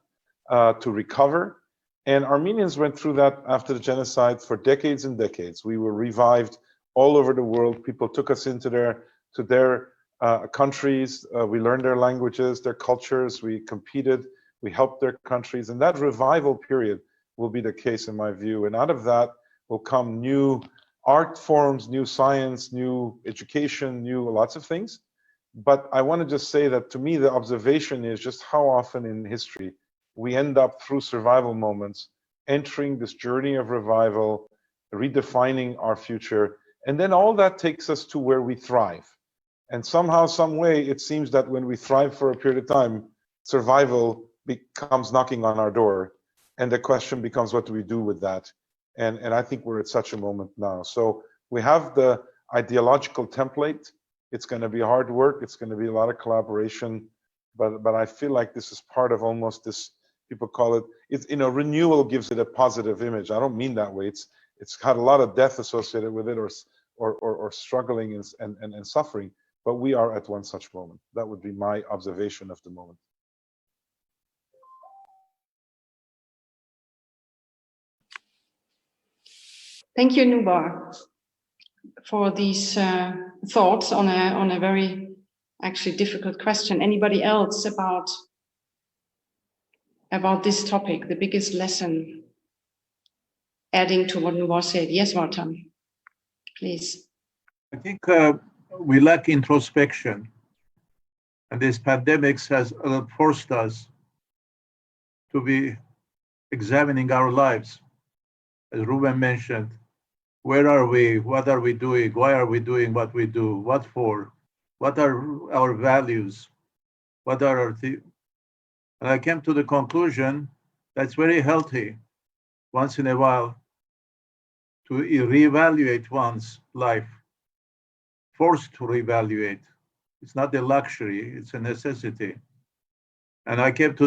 to recover. And Armenians went through that after the genocide for decades and decades. We were revived all over the world. People took us into their countries. We learned their languages, their cultures. We competed. We helped their countries. And that revival period will be the case in my view. And out of that will come new art forms, new science, new education, new lots of things. But I want to just say that to me, the observation is just how often in history we end up through survival moments, entering this journey of revival, redefining our future. And then all that takes us to where we thrive. And somehow, some way, it seems that when we thrive for a period of time, survival becomes knocking on our door. And the question becomes, what do we do with that? And I think we're at such a moment now. So we have the ideological template It's going to be hard work. It's going to be a lot of collaboration, but I feel like this is part of almost this. People call it, renewal gives it a positive image. I don't mean that way. It's got a lot of death associated with it, or struggling and suffering. But we are at one such moment. That would be my observation of the moment. Thank you, Nubar, for these thoughts on a very actually difficult question. Anybody else about this topic, the biggest lesson, adding to what Nubar said? Yes, Vartan, please. I think we lack introspection, and this pandemic has forced us to be examining our lives. As Ruben mentioned, where are we? What are we doing? Why are we doing what we do? What for? What are our values? What are our and I came to the conclusion that's very healthy once in a while to reevaluate one's life, forced to reevaluate. It's not a luxury, it's a necessity. And I came to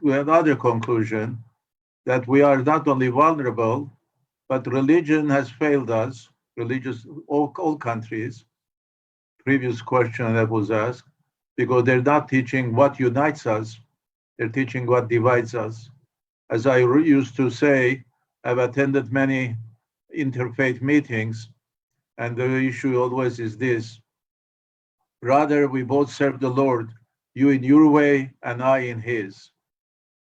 another conclusion that we are not only vulnerable, but religion has failed us, all countries. Previous question that was asked, because they're not teaching what unites us, they're teaching what divides us. As I used to say, I've attended many interfaith meetings, and the issue always is this: rather we both serve the Lord, you in your way and I in his.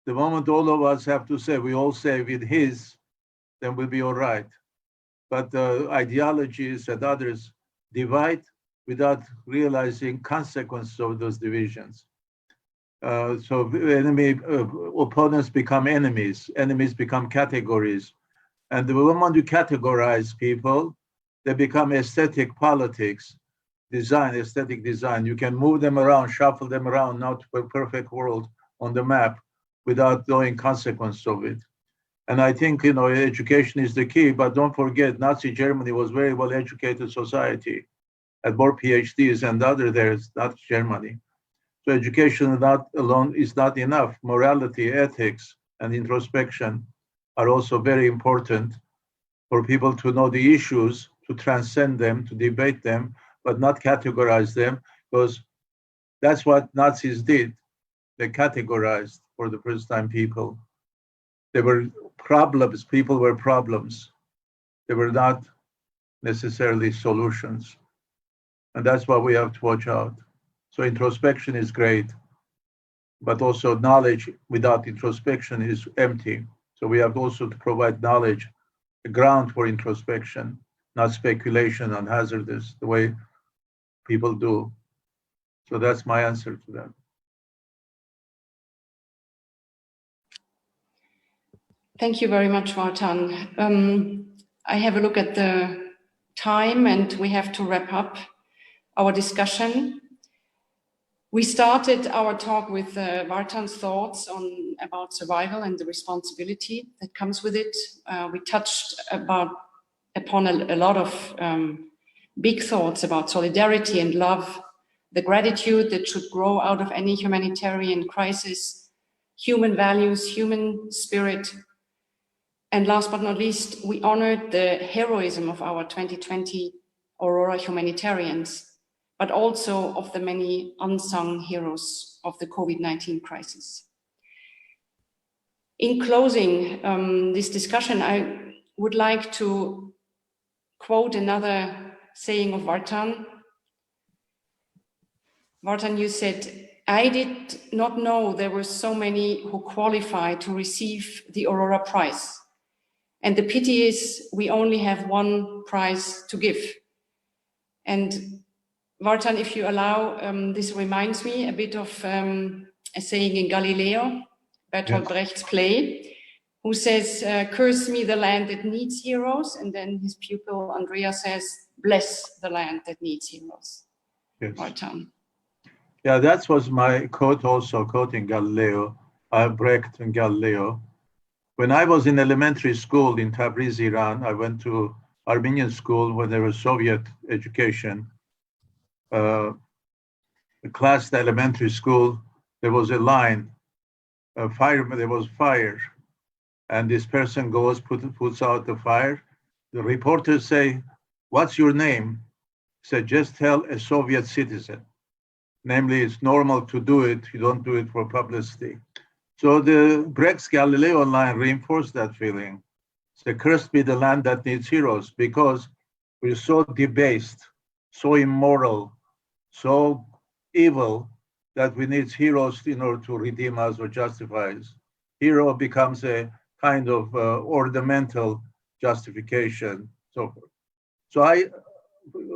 The moment all of us have to say we all say with his, then we'll be all right. But the ideologies that others divide without realizing consequences of those divisions. So opponents become enemies become categories. And the moment you categorize people, they become aesthetic politics, aesthetic design. You can move them around, shuffle them around, now to a perfect world on the map without knowing consequence of it. And I think, education is the key, but don't forget, Nazi Germany was very well-educated society, had more PhDs and there's not Germany. So education alone is not enough. Morality, ethics, and introspection are also very important for people to know the issues, to transcend them, to debate them, but not categorize them, because that's what Nazis did. They categorized for the first time people. They were problems, people were problems. They were not necessarily solutions. And that's why we have to watch out. So introspection is great, but also knowledge without introspection is empty. So we have also to provide knowledge, a ground for introspection, not speculation on hazardous, the way people do. So that's my answer to that. Thank you very much, Vartan. I have a look at the time and we have to wrap up our discussion. We started our talk with Vartan's thoughts about survival and the responsibility that comes with it. We touched upon a lot of big thoughts about solidarity and love, the gratitude that should grow out of any humanitarian crisis, human values, human spirit. And last but not least, we honored the heroism of our 2020 Aurora humanitarians, but also of the many unsung heroes of the COVID-19 crisis. In closing this discussion, I would like to quote another saying of Vartan. Vartan, you said, "I did not know there were so many who qualified to receive the Aurora Prize. And the pity is we only have one prize to give." And Vartan, if you allow, this reminds me a bit of a saying in Galileo, Bertolt Brecht's play, who says, "Curse me the land that needs heroes." And then his pupil, Andrea, says, "Bless the land that needs heroes." Yes. Vartan. Yeah, that was my quote also, quoting Galileo, Brecht and Galileo. When I was in elementary school in Tabriz, Iran, I went to Armenian school when there was Soviet education. class in elementary school, there was a line, there was fire, and this person goes, puts out the fire. The reporters say, "What's your name?" He said, "Just tell a Soviet citizen." Namely, it's normal to do it. You don't do it for publicity. So the Brecht's Galileo line reinforced that feeling. So cursed be the land that needs heroes, because we're so debased, so immoral, so evil that we need heroes in order to redeem us or justify us. Hero becomes a kind of ornamental justification, so forth. So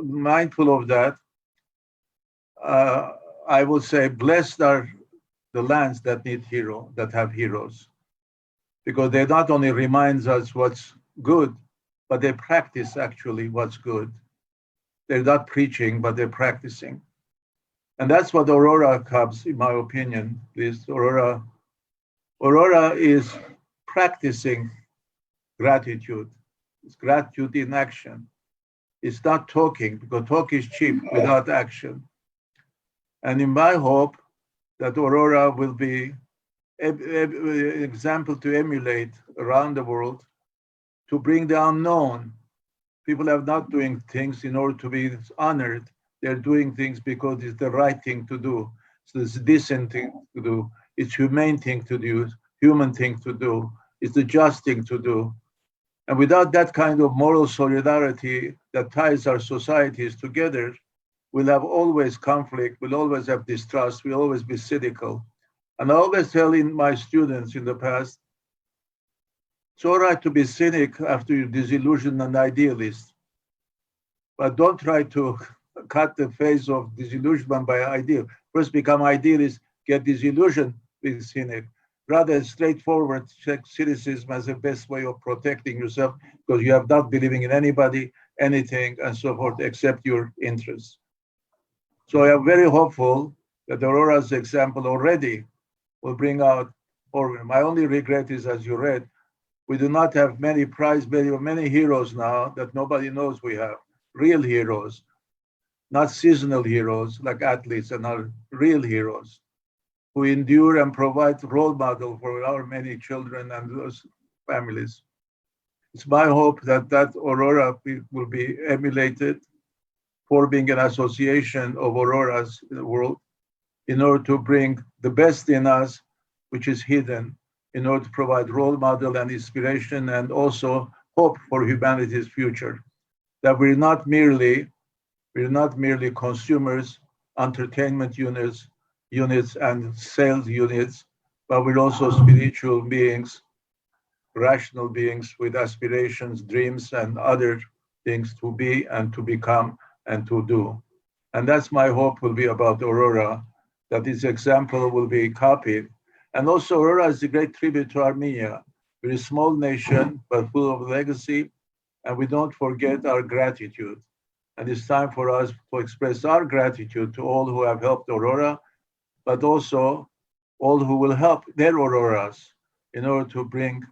mindful of that, I would say blessed are the lands that have heroes, because they not only reminds us what's good, but they practice actually what's good. They're not preaching, but they're practicing. And that's what Aurora comes, in my opinion, is Aurora is practicing gratitude. It's gratitude in action. It's not talking, because talk is cheap without action. And in my hope that Aurora will be an example to emulate around the world, to bring the unknown. People are not doing things in order to be honored. They're doing things because it's the right thing to do. So it's a decent thing to do. It's humane thing to do, human thing to do. It's the just thing to do. And without that kind of moral solidarity that ties our societies together, we'll have always conflict, we'll always have distrust, we'll always be cynical. And I always tell my students in the past, it's all right to be cynic after you disillusion an idealist, but don't try to cut the face of disillusionment by ideal. First become idealist, get disillusioned, be cynic. Rather straightforward, check cynicism as the best way of protecting yourself, because you have not believing in anybody, anything, and so forth, except your interests. So I am very hopeful that Aurora's example already will bring out, or my only regret is, as you read, we do not have many heroes now that nobody knows we have. Real heroes, not seasonal heroes like athletes, and are real heroes who endure and provide role model for our many children and those families. It's my hope that Aurora will be emulated, forming an association of Auroras in the world in order to bring the best in us, which is hidden, in order to provide role model and inspiration, and also hope for humanity's future. That we're not merely consumers, entertainment units and sales units, but we're also spiritual beings, rational beings with aspirations, dreams, and other things to be and to become and to do. And that's my hope will be about Aurora, that this example will be copied. And also Aurora is a great tribute to Armenia. We're a small nation, but full of legacy, and we don't forget our gratitude. And it's time for us to express our gratitude to all who have helped Aurora, but also all who will help their Auroras in order to bring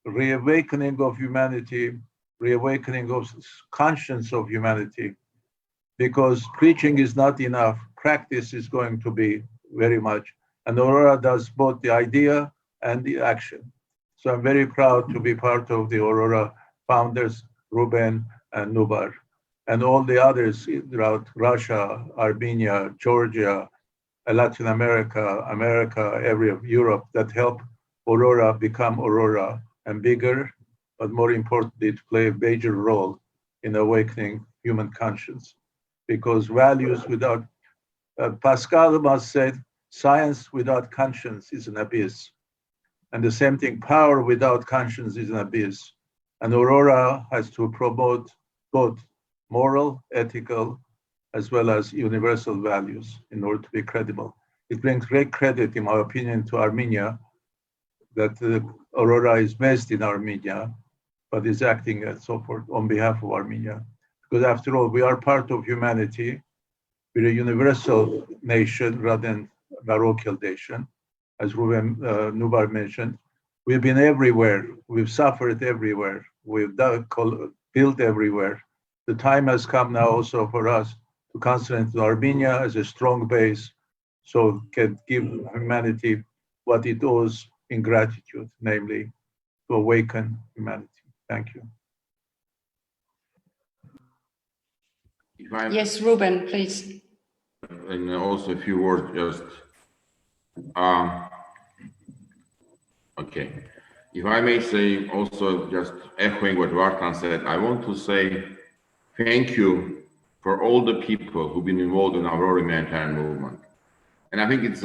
reawakening of humanity, reawakening of conscience of humanity. Because preaching is not enough, practice is going to be very much. And Aurora does both the idea and the action. So I'm very proud to be part of the Aurora founders, Ruben and Nubar, and all the others throughout Russia, Armenia, Georgia, Latin America, Europe, that help Aurora become Aurora and bigger, but more importantly, to play a major role in awakening human conscience. Because values without, Pascal once said, science without conscience is an abyss. And the same thing, power without conscience is an abyss. And Aurora has to promote both moral, ethical, as well as universal values in order to be credible. It brings great credit, in my opinion, to Armenia, that Aurora is based in Armenia, but is acting and so forth on behalf of Armenia. Because after all, we are part of humanity. We're a universal nation rather than parochial nation, as Ruben Nubar mentioned. We've been everywhere. We've suffered everywhere. We've built everywhere. The time has come now also for us to concentrate to Armenia as a strong base, so can give humanity what it owes in gratitude, namely to awaken humanity. Thank you. Yes, Ruben, please. And also a few words, just okay. If I may say, also just echoing what Vartan said, I want to say thank you for all the people who've been involved in our humanitarian movement. And I think it's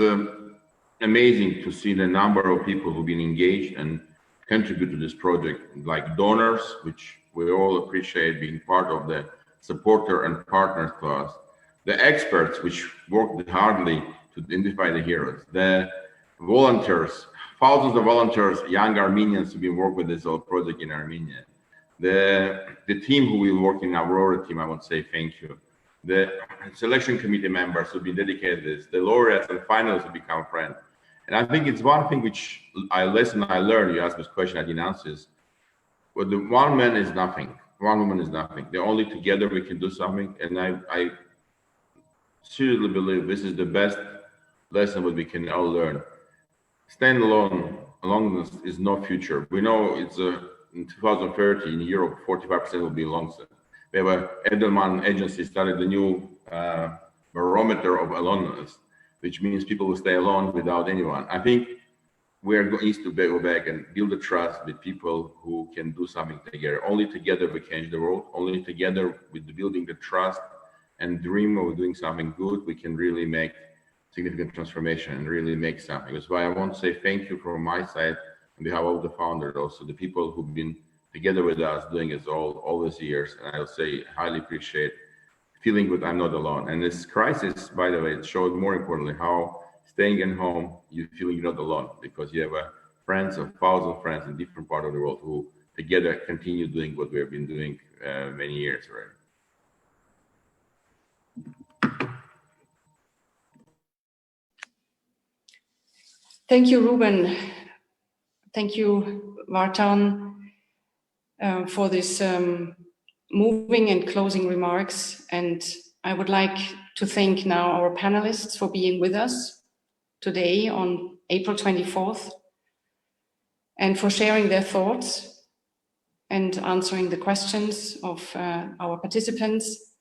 amazing to see the number of people who've been engaged and contribute to this project, like donors, which we all appreciate being part of the supporter and partners to us, the experts, which worked hardly to identify the heroes, the volunteers, thousands of volunteers, young Armenians who've been working with this whole project in Armenia, the team who will work in Avrora team, I want to say thank you. The selection committee members who've been dedicated to this, the laureates and finalists who become friends. And I think it's one thing which I learned, you asked this question, I didn't answer this, but the one man is nothing, one woman is nothing. They're only together we can do something. And I seriously believe this is the best lesson that we can all learn. Stand alone, aloneness is no future. We know it's in 2030 in Europe, 45% will be aloneness. We have an Edelman agency started a new barometer of aloneness, which means people will stay alone without anyone. I think we are going to go back and build a trust with people who can do something together. Only together we change the world. Only together with building the trust and dream of doing something good, we can really make significant transformation and really make something. That's why I want to say thank you from my side on behalf of the founders, also the people who've been together with us doing this all these years. And I'll say highly appreciate feeling that I'm not alone. And this crisis, by the way, it showed more importantly how staying at home, you feeling you're not alone, because you have friends of thousands of friends in different parts of the world who together continue doing what we've been doing many years already. Thank you, Ruben. Thank you, Vartan, for this moving and closing remarks. And I would like to thank now our panelists for being with us today on April 24th and for sharing their thoughts and answering the questions of our participants.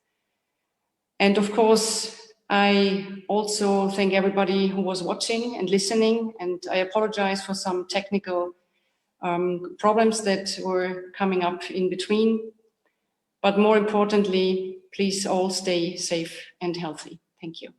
And of course, I also thank everybody who was watching and listening, and I apologize for some technical problems that were coming up in between. But more importantly, please all stay safe and healthy. Thank you.